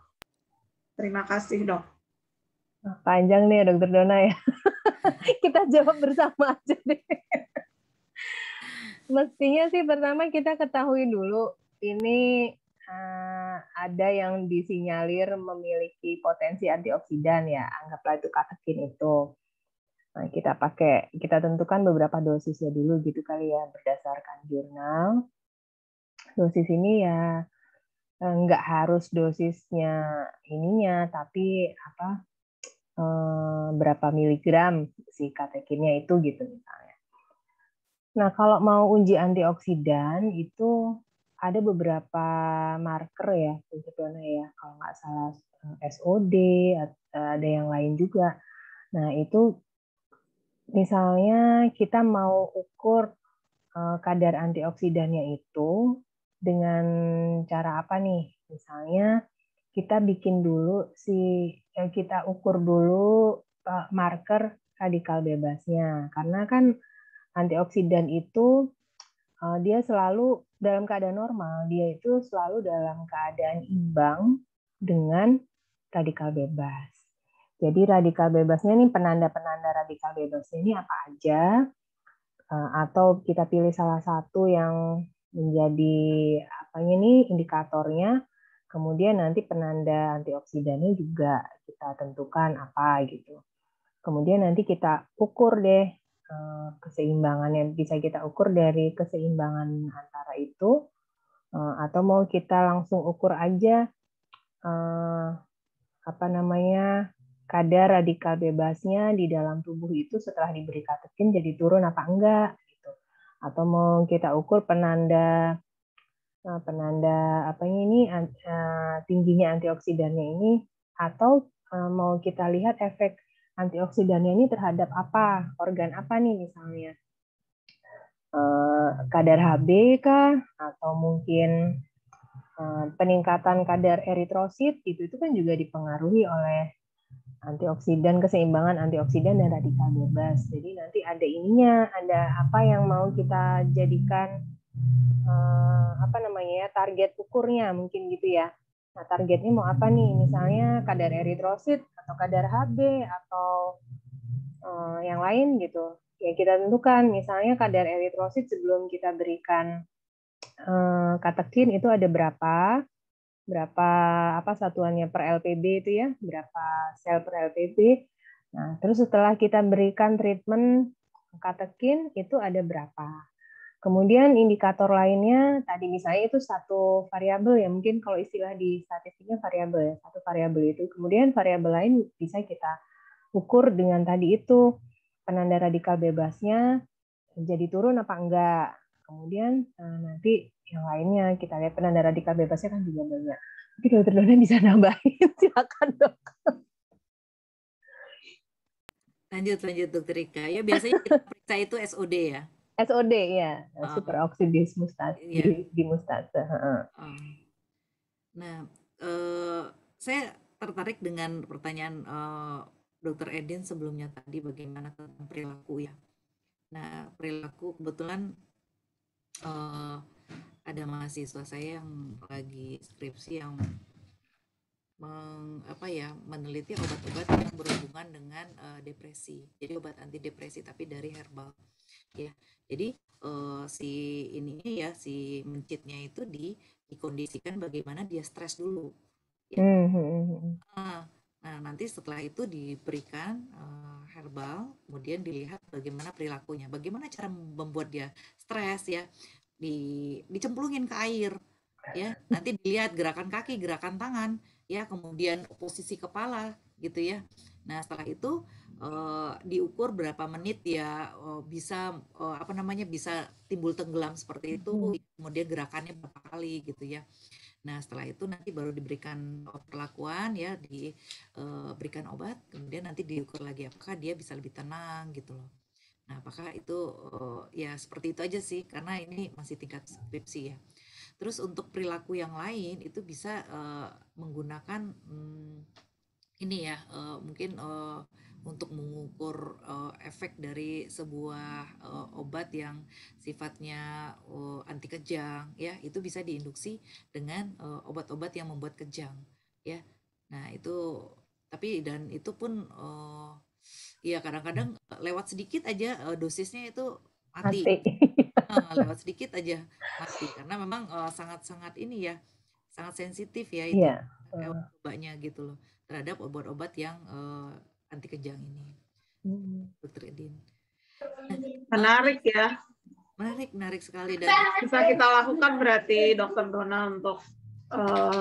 S4: Terima kasih dok.
S2: Panjang nih ya Dokter Dona ya. Kita jawab bersama aja deh. Mestinya sih pertama kita ketahui dulu ini ada yang disinyalir memiliki potensi antioksidan ya, anggaplah itu katekin itu. Nah, kita tentukan beberapa dosisnya dulu gitu kali ya, berdasarkan jurnal. Dosis ini ya nggak harus dosisnya ininya, tapi berapa miligram si katekinnya itu gitu misalnya. Nah, kalau mau uji antioksidan itu ada beberapa marker ya, sebetulnya ya, kalau nggak salah SOD, ada yang lain juga. Nah, itu misalnya kita mau ukur kadar antioksidannya itu dengan cara apa nih? Misalnya kita bikin dulu kita ukur dulu marker radikal bebasnya, karena kan antioksidan itu dia selalu dalam keadaan normal, dia itu selalu dalam keadaan imbang dengan radikal bebas. Jadi radikal bebasnya nih, penanda-penanda radikal bebasnya ini apa aja, atau kita pilih salah satu yang menjadi apanya nih indikatornya, kemudian nanti penanda antioksidannya juga kita tentukan apa gitu. Kemudian nanti kita ukur deh keseimbangannya, bisa kita ukur dari keseimbangan antara itu, atau mau kita langsung ukur aja kadar radikal bebasnya di dalam tubuh itu setelah diberi katekin jadi turun apa enggak gitu. Atau mau kita ukur penanda tingginya antioksidannya ini, atau mau kita lihat efek antioksidannya ini terhadap apa, organ apa nih misalnya, kadar Hb kah, atau mungkin peningkatan kadar eritrosit itu kan juga dipengaruhi oleh antioksidan, keseimbangan antioksidan dan radikal bebas. Jadi nanti ada ininya, ada apa yang mau kita jadikan target ukurnya mungkin gitu ya. Nah, targetnya mau apa nih? Misalnya kadar eritrosit atau kadar Hb atau yang lain gitu. Ya kita tentukan, misalnya kadar eritrosit sebelum kita berikan katekin itu ada berapa satuannya per LPB itu ya, berapa sel per LPB. Nah, terus setelah kita berikan treatment katekin itu ada berapa. Kemudian indikator lainnya tadi misalnya itu satu variabel ya, mungkin kalau istilah di statistiknya variabel ya, satu variabel itu. Kemudian variabel lain bisa kita ukur dengan tadi itu penanda radikal bebasnya jadi turun apa enggak. Kemudian nanti yang lainnya kita lihat penanda radikal bebasnya kan juga banyak. Tapi Dokter Dona bisa nambahin, silakan Dok.
S1: Lanjut Dokter Rika. Ya biasanya kita periksa itu SOD ya.
S2: SOD ya, superoksidis
S1: Iya.
S2: di mustase.
S1: Nah, saya tertarik dengan pertanyaan Dr. Edin sebelumnya tadi bagaimana tentang perilaku ya. Nah, perilaku kebetulan ada mahasiswa saya yang lagi skripsi yang meneliti obat-obat yang berhubungan dengan depresi. Jadi obat antidepresi tapi dari herbal. Ya, jadi si mencitnya itu dikondisikan bagaimana dia stres dulu. Ya. Nah, nanti setelah itu diberikan herbal, kemudian dilihat bagaimana perilakunya, bagaimana cara membuat dia stres ya, dicemplungin ke air, ya, nanti dilihat gerakan kaki, gerakan tangan, ya, kemudian posisi kepala, gitu ya. Nah, setelah itu diukur berapa menit ya bisa bisa timbul tenggelam seperti itu, kemudian gerakannya berapa kali gitu ya. Nah, setelah itu nanti baru diberikan perlakuan ya, diberikan obat, kemudian nanti diukur lagi apakah dia bisa lebih tenang gitu loh. Nah, apakah itu ya seperti itu aja sih, karena ini masih tingkat skripsi ya. Terus untuk perilaku yang lain itu bisa menggunakan ini ya, mungkin untuk mengukur efek dari sebuah obat yang sifatnya anti kejang ya, itu bisa diinduksi dengan obat-obat yang membuat kejang ya. Nah, itu dan itu pun ya kadang-kadang lewat sedikit aja dosisnya itu mati. Lewat sedikit aja mati karena memang sangat-sangat ini ya, sangat sensitif ya itu obatnya gitu loh terhadap obat-obat yang anti kejang ini. Dokter Edin.
S4: Menarik ya.
S1: Menarik sekali dan
S4: bisa kita lakukan berarti Dokter Dona untuk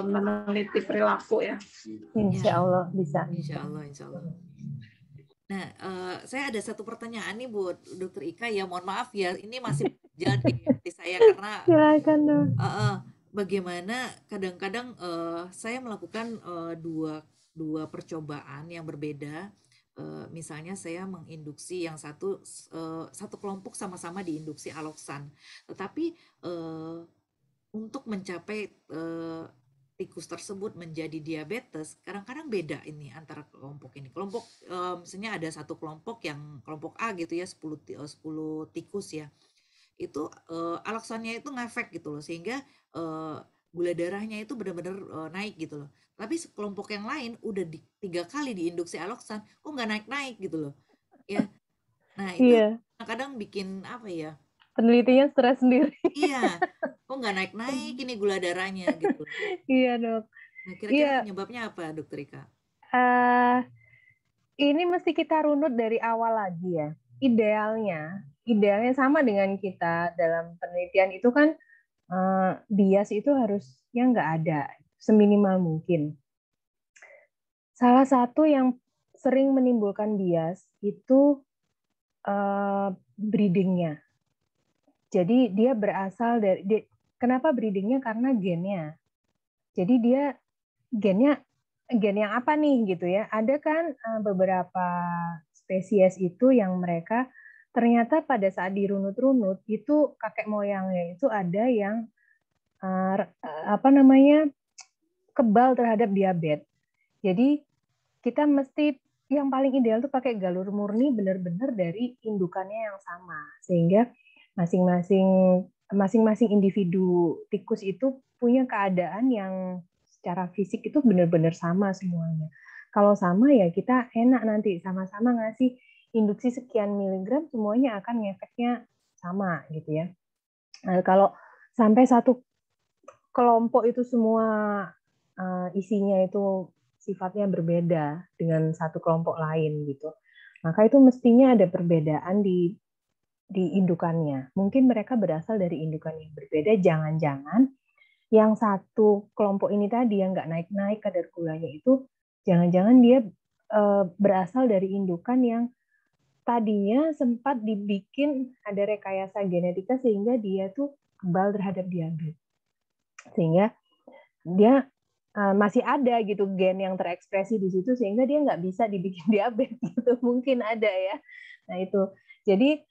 S4: meneliti perilaku ya.
S2: Insya Allah bisa.
S1: Insya Allah. Nah, saya ada satu pertanyaan nih buat Dokter Ika ya, mohon maaf ya, ini masih berjalan di hati saya karena
S2: Silakan dong.
S1: bagaimana kadang-kadang saya melakukan dua dua percobaan yang berbeda. Misalnya saya menginduksi yang satu kelompok sama-sama diinduksi aloksan, tetapi untuk mencapai tikus tersebut menjadi diabetes, kadang-kadang beda ini antara kelompok ini. Kelompok misalnya ada satu kelompok yang kelompok A gitu ya, 10 tikus ya. Itu aloksannya itu ngefek gitu loh, sehingga gula darahnya itu benar-benar naik gitu loh. Tapi kelompok yang lain udah 3 kali diinduksi aloksan, kok nggak naik-naik gitu loh. Ya, nah itu
S2: Iya,
S1: kadang bikin apa ya?
S2: penelitinya stres sendiri.
S1: Iya, kok nggak naik-naik ini gula darahnya gitu.
S2: Iya dok.
S1: Nah, kira-kira
S2: Iya,
S1: penyebabnya apa, Dokter Ika?
S2: eh ini mesti kita runut dari awal lagi ya. Idealnya sama dengan kita dalam penelitian itu kan bias itu harusnya nggak ada, seminimal mungkin. Salah satu yang sering menimbulkan bias itu breedingnya. Jadi dia berasal kenapa breedingnya? Karena gennya. Jadi dia gennya gen yang apa nih gitu ya? Ada kan beberapa spesies itu yang mereka ternyata pada saat dirunut-runut itu kakek moyangnya itu ada yang apa namanya kebal terhadap diabetes. Jadi kita mesti yang paling ideal tuh pakai galur murni benar-benar dari indukannya yang sama sehingga masing-masing individu tikus itu punya keadaan yang secara fisik itu benar-benar sama semuanya. Kalau sama ya kita enak nanti sama-sama ngasih induksi sekian miligram semuanya akan ngefeknya sama gitu ya. Nah, kalau sampai satu kelompok itu semua isinya itu sifatnya berbeda dengan satu kelompok lain gitu. Maka itu mestinya ada perbedaan di indukannya. Mungkin mereka berasal dari indukan yang berbeda. Jangan-jangan yang satu kelompok ini tadi yang nggak naik-naik kadar gulanya itu, jangan-jangan dia berasal dari indukan yang tadinya sempat dibikin ada rekayasa genetika sehingga dia tuh kebal terhadap diabetes. Sehingga dia masih ada gitu gen yang terekspresi di situ sehingga dia nggak bisa dibikin diabetes gitu mungkin ada ya. Nah itu jadi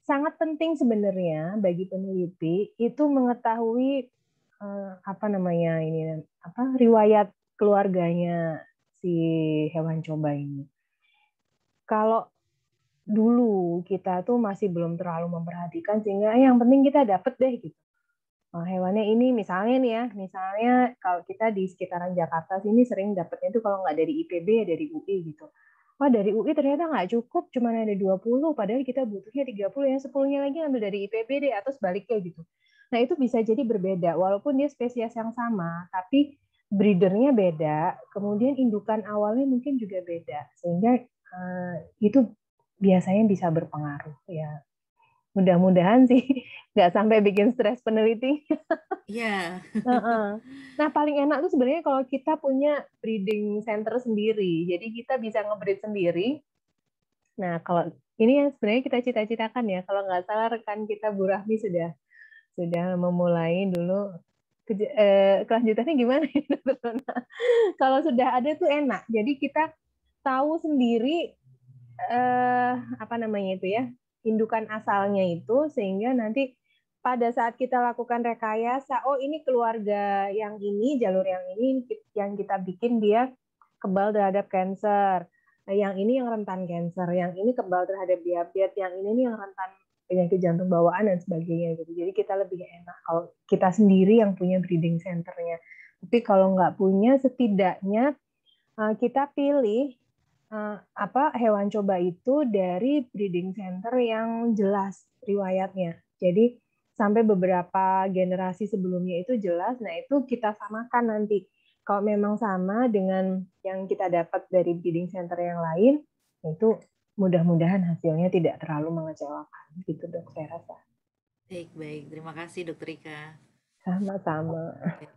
S2: sangat penting sebenarnya bagi peneliti itu mengetahui apa namanya ini apa riwayat keluarganya si hewan coba ini. Kalau dulu kita tuh masih belum terlalu memperhatikan sehingga yang penting kita dapet deh gitu. Hewannya ini misalnya nih ya, misalnya kalau kita di sekitaran Jakarta sini sering dapetnya itu kalau nggak dari IPB ya dari UI gitu. Wah dari UI ternyata nggak cukup, cuma ada 20, padahal kita butuhnya 30, yang 10-nya lagi ambil dari IPB deh, atau sebaliknya gitu. Nah itu bisa jadi berbeda, walaupun dia spesies yang sama, tapi breedernya beda, kemudian indukan awalnya mungkin juga beda, sehingga itu biasanya bisa berpengaruh ya. Mudah-mudahan sih nggak sampai bikin stres peneliti.
S1: Iya.
S2: Nah, paling enak tuh sebenarnya kalau kita punya breeding center sendiri. Jadi kita bisa ngebreed sendiri. Nah, kalau ini yang sebenarnya kita cita-citakan ya. Kalau nggak salah rekan kita Bu Rahmi sudah memulai dulu. Kelanjutannya gimana ya, Dr. Rona? Kalau sudah ada tuh enak. Jadi kita tahu sendiri apa namanya itu ya, indukan asalnya itu sehingga nanti pada saat kita lakukan rekayasa, oh ini keluarga yang ini, jalur yang ini yang kita bikin dia kebal terhadap kanker. Nah, yang ini yang rentan kanker, yang ini kebal terhadap diabetes, yang ini yang rentan penyakit jantung bawaan dan sebagainya gitu. Jadi kita lebih enak kalau kita sendiri yang punya breeding centernya. Tapi kalau nggak punya, setidaknya kita pilih apa hewan coba itu dari breeding center yang jelas riwayatnya. Jadi sampai beberapa generasi sebelumnya itu jelas. Nah itu kita samakan nanti. Kalau memang sama dengan yang kita dapat dari breeding center yang lain, itu mudah-mudahan hasilnya tidak terlalu mengecewakan. Gitu dok, saya rasa.
S1: Baik, baik. Terima kasih, Dokter Ika.
S2: Sama-sama.
S1: Oke.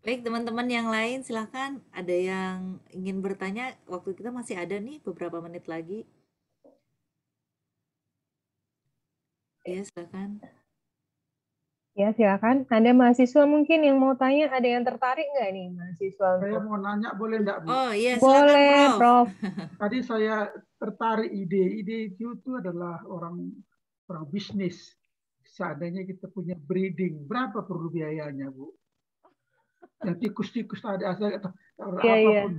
S1: Baik, teman-teman yang lain silakan. Ada yang ingin bertanya? Waktu kita masih ada nih beberapa menit lagi. Ya, silakan.
S2: Ya, silakan. Ada mahasiswa mungkin yang mau tanya, ada yang tertarik nggak nih mahasiswa
S5: Saya
S2: untuk?
S5: mau nanya, boleh enggak, Bu?
S1: Oh iya, silakan
S2: Boleh,
S1: Prof.
S2: Prof.
S5: Tadi saya tertarik ide itu adalah orang bisnis. Seandainya kita punya breeding, berapa perlu biayanya, Bu? Yang tikus-tikus tadi atau
S2: Iya, iya.
S5: apapun.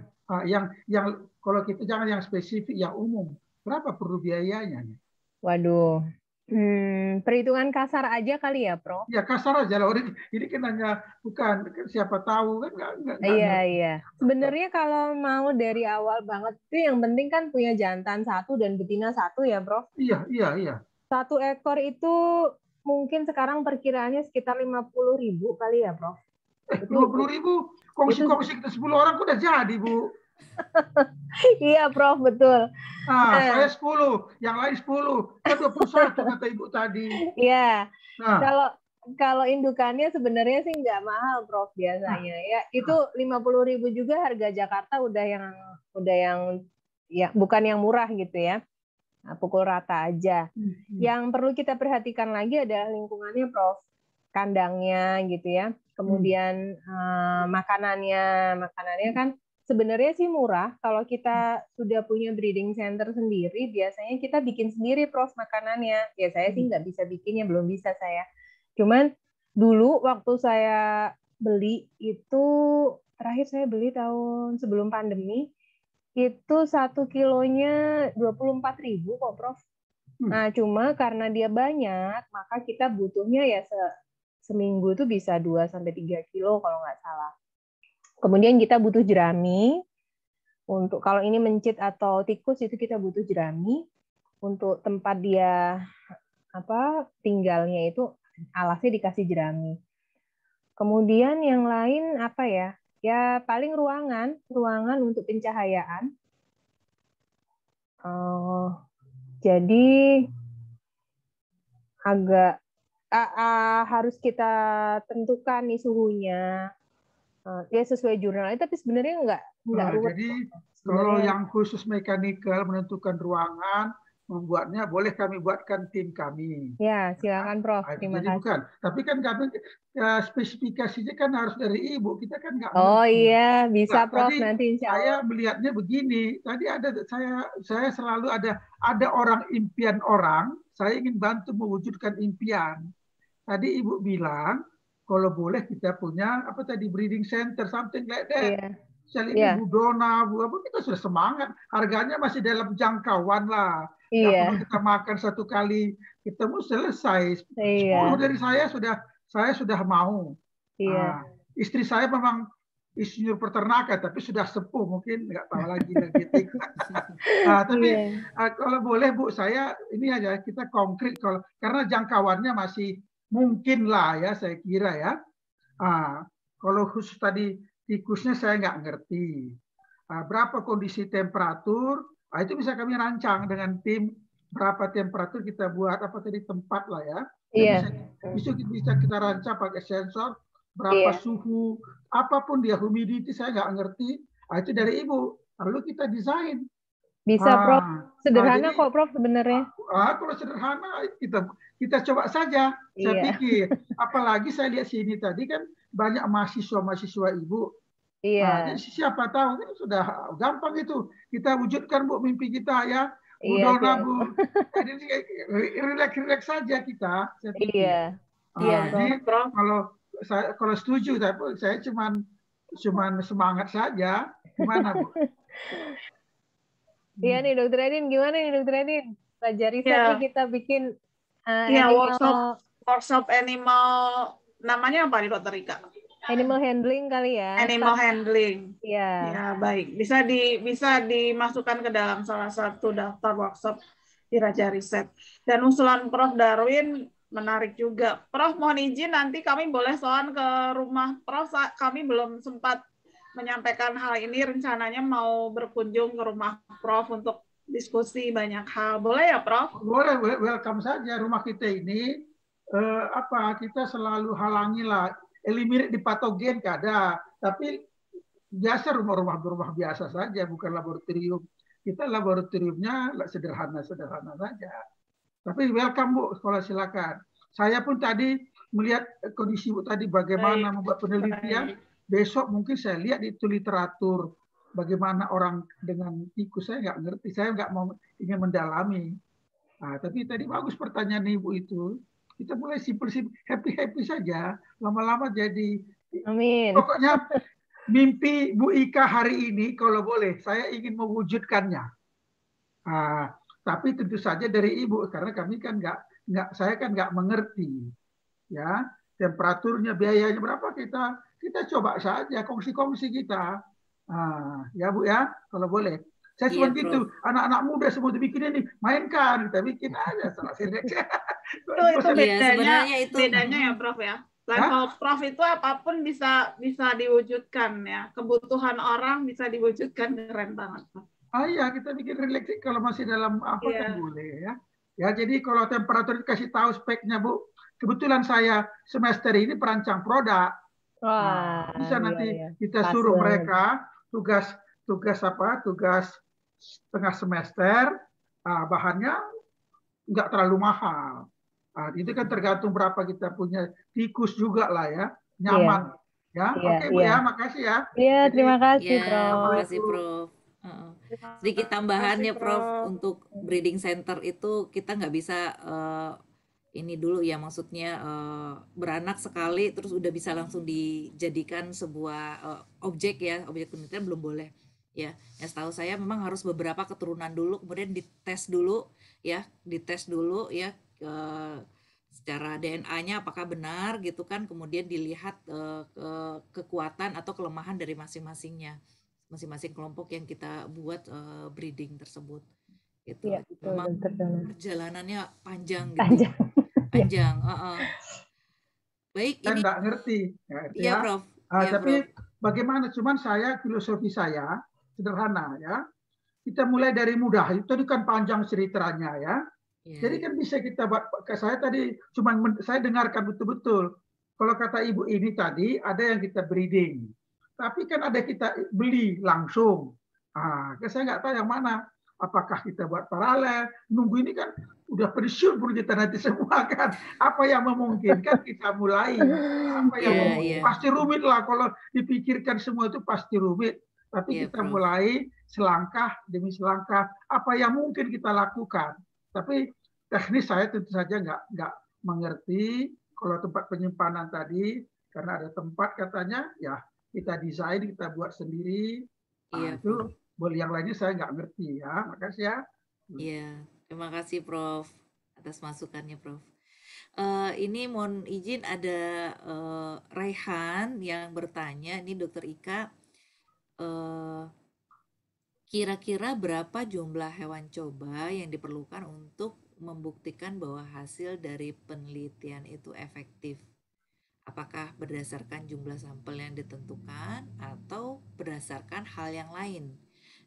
S5: Yang kalau kita jangan yang spesifik, yang umum, berapa perlu biayanya?
S2: Waduh. Perhitungan kasar aja kali ya, Prof.
S5: Ya kasar aja lah. Ini kan hanya bukan siapa tahu kan nggak
S2: Iya,
S5: ngerti.
S2: iya. Sebenarnya kalau mau dari awal banget itu yang penting kan punya jantan satu dan betina satu ya, Prof.
S5: Iya, iya, iya.
S2: Satu ekor itu mungkin sekarang perkiraannya sekitar 50.000 kali ya, Prof. Itu
S5: 50.000, kongsi-kongsi kita 10 orang udah jadi, Bu.
S2: iya, Prof, betul.
S5: Saya 10, yang lain 10. Kan 21 kata Ibu tadi.
S2: Iya.
S5: Nah,
S2: Kalau indukannya sebenarnya sih nggak mahal, Prof, biasanya. Ya, itu 50.000 juga harga Jakarta udah yang ya bukan yang murah gitu ya. Nah, pukul rata aja. Yang perlu kita perhatikan lagi adalah lingkungannya, Prof. Kandangnya gitu ya. Kemudian makanannya kan sebenarnya sih murah. Kalau kita sudah punya breeding center sendiri, biasanya kita bikin sendiri, Prof, makanannya. Ya saya sih nggak bisa bikinnya, belum bisa saya. Cuman dulu waktu saya beli itu, terakhir saya beli tahun sebelum pandemi, itu 1 kilonya 24.000 kok, Prof. Nah, cuma karena dia banyak, maka kita butuhnya ya seminggu itu bisa 2-3 kilo kalau nggak salah. Kemudian kita butuh jerami. Untuk kalau ini mencit atau tikus itu kita butuh jerami. Untuk tempat dia tinggalnya itu alasnya dikasih jerami. Kemudian yang lain apa ya? Ya paling ruangan untuk pencahayaan. Jadi agak harus kita tentukan nih suhunya. Ya sesuai jurnalnya, tapi sebenarnya nggak ruwet.
S5: jadi kalau yang khusus mekanikal menentukan ruangan, membuatnya boleh kami buatkan tim kami.
S2: Ya, silakan Prof. Terima
S5: Jadi
S2: kasih.
S5: bukan, tapi kan kami spesifikasinya kan harus dari Ibu. Kita kan nggak
S2: Oh
S5: mengerti.
S2: iya, bisa
S5: Nah,
S2: Prof,
S5: tadi
S2: nanti insya
S5: saya
S2: Allah.
S5: melihatnya begini. Tadi saya selalu ada orang impian orang. Saya ingin bantu mewujudkan impian. Tadi Ibu bilang kalau boleh kita punya apa tadi breeding center something like that.
S2: Iya.
S5: Misalnya ini Bu Dona, Bu apa, kita sudah semangat. Harganya masih dalam jangkauan lah. Nggak perlu
S2: Iya.
S5: kita makan satu kali ketemu selesai. 10
S2: Iya.
S5: dari saya sudah mau.
S2: Iya.
S5: Istri saya memang insinyur peternakan, tapi sudah sepuh, mungkin nggak tahu lagi genetik. Tapi kalau boleh Bu, saya ini aja kita konkret karena jangkauannya masih mungkin lah ya, saya kira ya. Kalau khusus tadi tikusnya saya nggak ngerti. Berapa kondisi temperatur, itu bisa kami rancang dengan tim berapa temperatur kita buat apa tadi tempat lah ya. Bisa kita rancang pakai sensor berapa suhu, apapun dia humidity saya nggak ngerti. Itu dari Ibu. Lalu kita desain.
S2: Bisa Prof. Sederhana kok Prof sebenarnya.
S5: Kalau sederhana kita coba saja. Saya pikir. Apalagi saya lihat sini tadi kan banyak mahasiswa Ibu. Jadi siapa tahu kan sudah gampang itu. Kita wujudkan Bu mimpi kita ya. Bu Dona, Bu. Jadi relax saja kita. Saya pikir. Jadi kalau setuju, tapi saya cuman semangat saja. Gimana Bu?
S2: Iya nih Dokter Edin, gimana nih Dokter Edin? Pelajari nih kita bikin
S4: workshop animal, namanya apa nih Dokter Rika?
S2: Animal handling kali ya.
S4: Animal handling.
S2: Iya.
S4: Ya, baik. Bisa dimasukkan ke dalam salah satu daftar workshop di Raja Riset. Dan usulan Prof Darwin menarik juga. Prof mohon izin nanti kami boleh soal ke rumah Prof. Kami belum sempat menyampaikan hal ini, rencananya mau berkunjung ke rumah Prof untuk diskusi banyak hal. Boleh ya Prof?
S5: Boleh, welcome saja. Rumah kita ini kita selalu halangi lah eliminate di patogen nggak ada. Tapi biasa rumah biasa saja, bukan laboratorium. Kita laboratoriumnya sederhana saja. Tapi welcome Bu, sekolah silakan. Saya pun tadi melihat kondisi Bu tadi bagaimana membuat penelitian. Besok mungkin saya lihat itu literatur bagaimana orang dengan tikus. Saya nggak ngerti, saya nggak mau ingin mendalami. Nah, tapi tadi bagus pertanyaan Ibu itu. Kita mulai simpel-simpel, happy saja. Lama-lama jadi.
S2: Amin.
S5: Pokoknya mimpi Bu Ika hari ini, kalau boleh, saya ingin mewujudkannya. Tapi tentu saja dari Ibu, karena kami kan saya kan nggak mengerti, ya temperaturnya, biayanya berapa, kita coba saja kongsi kita, ya Bu ya, kalau boleh. Saya cuma gitu, anak-anak muda semua dibikin ini, mainkan, kita bikin aja salah seleksi.
S4: Itu bedanya ya Prof ya. Level Prof itu apapun bisa diwujudkan ya. Kebutuhan orang bisa diwujudkan, keren banget.
S5: Iya, kita bikin relaksi kalau masih dalam apa kan boleh ya. Ya, jadi kalau temperatur dikasih tahu speknya Bu. Kebetulan saya semester ini perancang produk.
S2: Wah,
S5: bisa nanti kita suruh mereka tugas tengah semester, bahannya nggak terlalu mahal. Itu kan tergantung berapa kita punya, tikus juga lah ya, nyaman. Ya, oke Bu ya, makasih ya.
S2: Iya, terima kasih Prof.
S1: Terima kasih Prof. Sedikit tambahannya Prof, untuk breeding center itu kita nggak bisa ini dulu ya, maksudnya beranak sekali terus udah bisa langsung dijadikan sebuah objek penelitian, belum boleh ya. Setahu saya memang harus beberapa keturunan dulu, kemudian dites dulu ya secara DNA-nya apakah benar gitu kan, kemudian dilihat kekuatan atau kelemahan dari masing-masing kelompok yang kita buat breeding tersebut gitu.
S2: Ya,
S1: memang perjalanannya panjang gitu.
S2: Panjang.
S1: Baik,
S5: kan
S1: ini
S5: nggak ngerti
S1: ya Prof.
S5: Tapi bagaimana, cuman filosofi saya sederhana ya, kita mulai dari mudah. Itu kan panjang ceritanya ya. Jadi kan bisa kita buat, saya tadi cuman saya dengarkan betul-betul. Kalau kata Ibu ini tadi ada yang kita breeding, tapi kan ada kita beli langsung. Saya nggak tahu yang mana. Apakah kita buat paralel? Nunggu ini kan udah pensiun pun kita nanti semua kan. Apa yang memungkinkan kita mulai. Apa yang memungkinkan. Pasti rumit lah kalau dipikirkan semua itu pasti rumit. Tapi kita mulai selangkah demi selangkah. Apa yang mungkin kita lakukan. Tapi teknis saya tentu saja nggak mengerti. Kalau tempat penyimpanan tadi, karena ada tempat katanya, ya kita desain, kita buat sendiri. Itu boleh, yang lainnya saya nggak ngerti ya. Makasih ya.
S1: Iya, terima kasih Prof atas masukannya Prof. Ini mohon izin ada Raihan yang bertanya, ini Dokter Ika, kira-kira berapa jumlah hewan coba yang diperlukan untuk membuktikan bahwa hasil dari penelitian itu efektif? Apakah berdasarkan jumlah sampel yang ditentukan atau berdasarkan hal yang lain?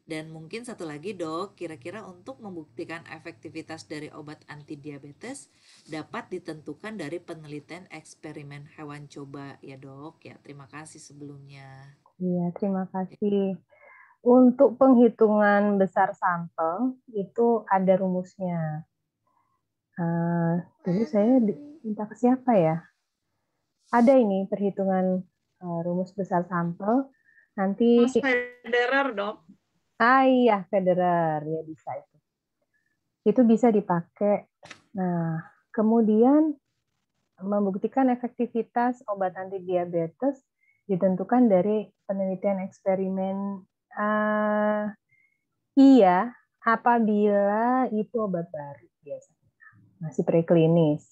S1: Dan mungkin satu lagi Dok, kira-kira untuk membuktikan efektivitas dari obat anti diabetes dapat ditentukan dari penelitian eksperimen hewan coba ya Dok. Ya, terima kasih sebelumnya.
S2: Iya, terima kasih. Untuk penghitungan besar sampel itu ada rumusnya. Dulu saya minta ke siapa ya? Ada ini perhitungan rumus besar sampel. Nanti
S4: Mas Federer Dok.
S2: Iya, Federer ya bisa itu. Itu bisa dipakai. Nah, kemudian membuktikan efektivitas obat anti diabetes ditentukan dari penelitian eksperimen. Iya, apabila itu obat baru biasanya masih preklinis.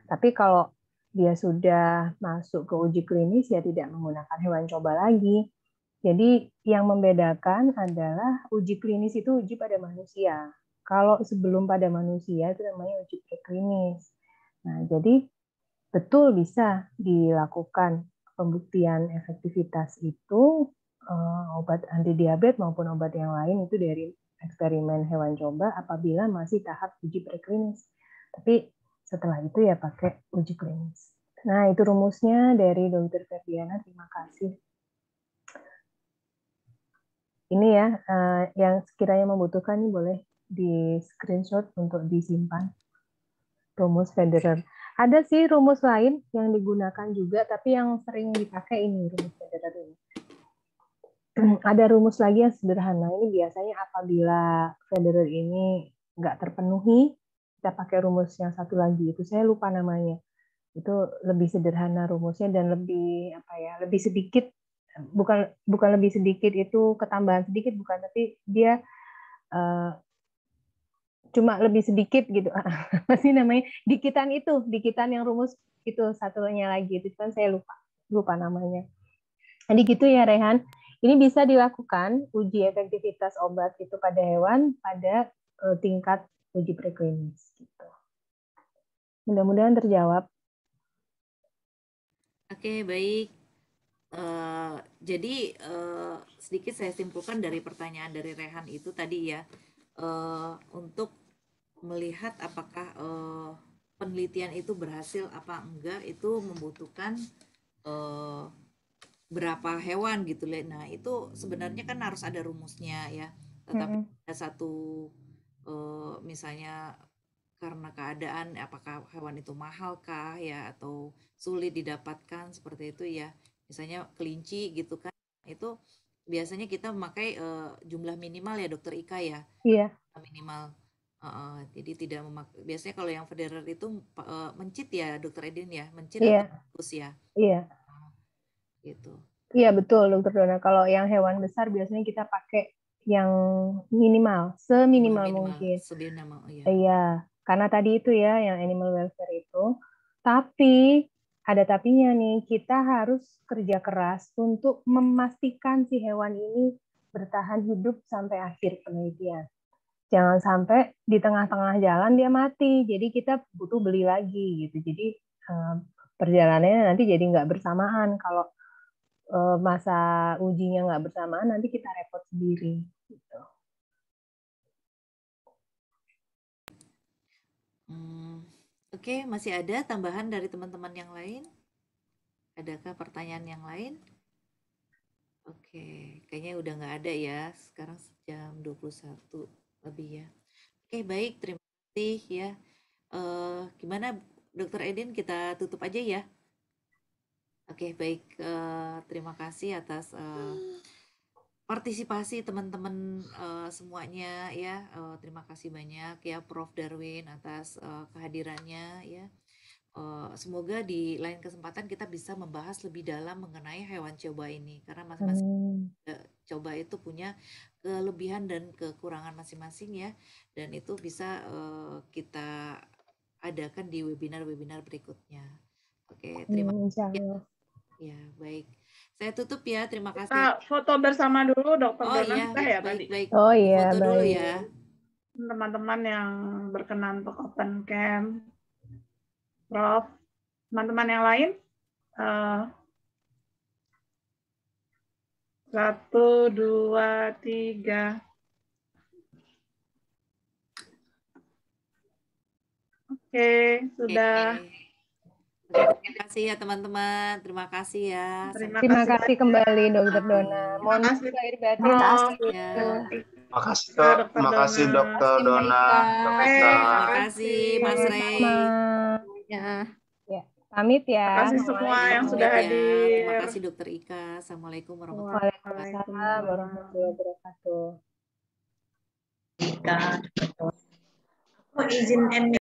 S2: Tapi kalau dia sudah masuk ke uji klinis ya tidak menggunakan hewan coba lagi. Jadi yang membedakan adalah uji klinis itu uji pada manusia. Kalau sebelum pada manusia itu namanya uji preklinis. Nah, jadi betul bisa dilakukan pembuktian efektivitas itu obat anti diabetes maupun obat yang lain itu dari eksperimen hewan coba apabila masih tahap uji preklinis. Tapi setelah itu ya pakai uji klinis. Nah, itu rumusnya dari Dr. Ferdiana. Terima kasih. Ini ya, yang sekiranya membutuhkan ini boleh di screenshot untuk disimpan. Rumus Federer. Ada sih rumus lain yang digunakan juga, tapi yang sering dipakai ini rumus Federer ini. Ada rumus lagi yang sederhana. Ini biasanya apabila Federer ini nggak terpenuhi, kita pakai rumus yang satu lagi. Itu saya lupa namanya. Itu lebih sederhana rumusnya dan lebih apa ya? Lebih sedikit. Bukan lebih sedikit itu ketambahan sedikit, bukan, tapi dia cuma lebih sedikit gitu. Masih namanya dikitan yang rumus itu satunya lagi. Itu kan saya lupa namanya. Jadi gitu ya Rehan. Ini bisa dilakukan uji efektivitas obat itu pada hewan pada tingkat uji preklinis. Gitu. Mudah-mudahan terjawab.
S1: Oke, baik. Jadi sedikit saya simpulkan dari pertanyaan dari Rehan itu tadi ya, untuk melihat apakah penelitian itu berhasil apa enggak, itu membutuhkan berapa hewan gitu. Nah, itu sebenarnya kan harus ada rumusnya ya. Tetapi ada satu misalnya karena keadaan apakah hewan itu mahalkah ya atau sulit didapatkan seperti itu ya. Misalnya kelinci gitu kan. Itu biasanya kita memakai jumlah minimal ya Dokter Ika ya.
S2: Iya.
S1: Minimal. Jadi tidak biasanya kalau yang Federer itu mencit ya Dokter Edin ya, mencit
S2: Iya.
S1: atau bungkus ya.
S2: Iya.
S1: Gitu.
S2: Iya betul Dokter Dona. Kalau yang hewan besar biasanya kita pakai yang minimal, seminimal mungkin.
S1: Seminimal, iya.
S2: Iya, karena tadi itu ya yang animal welfare itu. Tapi ada tapinya nih, kita harus kerja keras untuk memastikan si hewan ini bertahan hidup sampai akhir penelitian. Jangan sampai di tengah-tengah jalan dia mati, jadi kita butuh beli lagi gitu. Jadi perjalanannya nanti jadi nggak bersamaan. Kalau masa ujinya nggak bersamaan, nanti kita repot sendiri. Gitu.
S1: Oke, masih ada tambahan dari teman-teman yang lain? Adakah pertanyaan yang lain? Oke, kayaknya udah nggak ada ya. Sekarang jam 21 lebih ya. Oke, baik. Terima kasih ya. Gimana Dokter Edin, kita tutup aja ya? Oke, baik. Terima kasih atas partisipasi teman-teman semuanya ya. Terima kasih banyak ya Prof. Darwin atas kehadirannya ya. Semoga di lain kesempatan kita bisa membahas lebih dalam mengenai hewan coba ini karena masing-masing coba itu punya kelebihan dan kekurangan masing-masing ya, dan itu bisa kita adakan di webinar-webinar berikutnya. Oke, terima kasih. Ya, baik. Saya tutup ya. Terima kasih.
S4: Kita foto bersama dulu Dokter Dona.
S1: Iya,
S4: ya
S1: baik,
S4: tadi.
S1: baik.
S2: Oh iya,
S1: foto
S2: baik.
S1: dulu ya.
S4: Teman-teman yang berkenan untuk open cam. Prof, teman-teman yang lain, 1, 2, 3. Oke, sudah.
S1: Terima kasih ya teman-teman. Terima kasih ya.
S2: Terima kasih kembali Dokter Dona. Mohon maaf lahir batin.
S1: Terima
S6: kasih Dokter Dona.
S1: Terima kasih Mas Rey.
S2: Ya. Pamit ya.
S4: Terima kasih semua yang sudah hadir.
S1: Terima kasih Dokter Ika. Assalamualaikum warahmatullahi
S2: wabarakatuh.
S4: Izin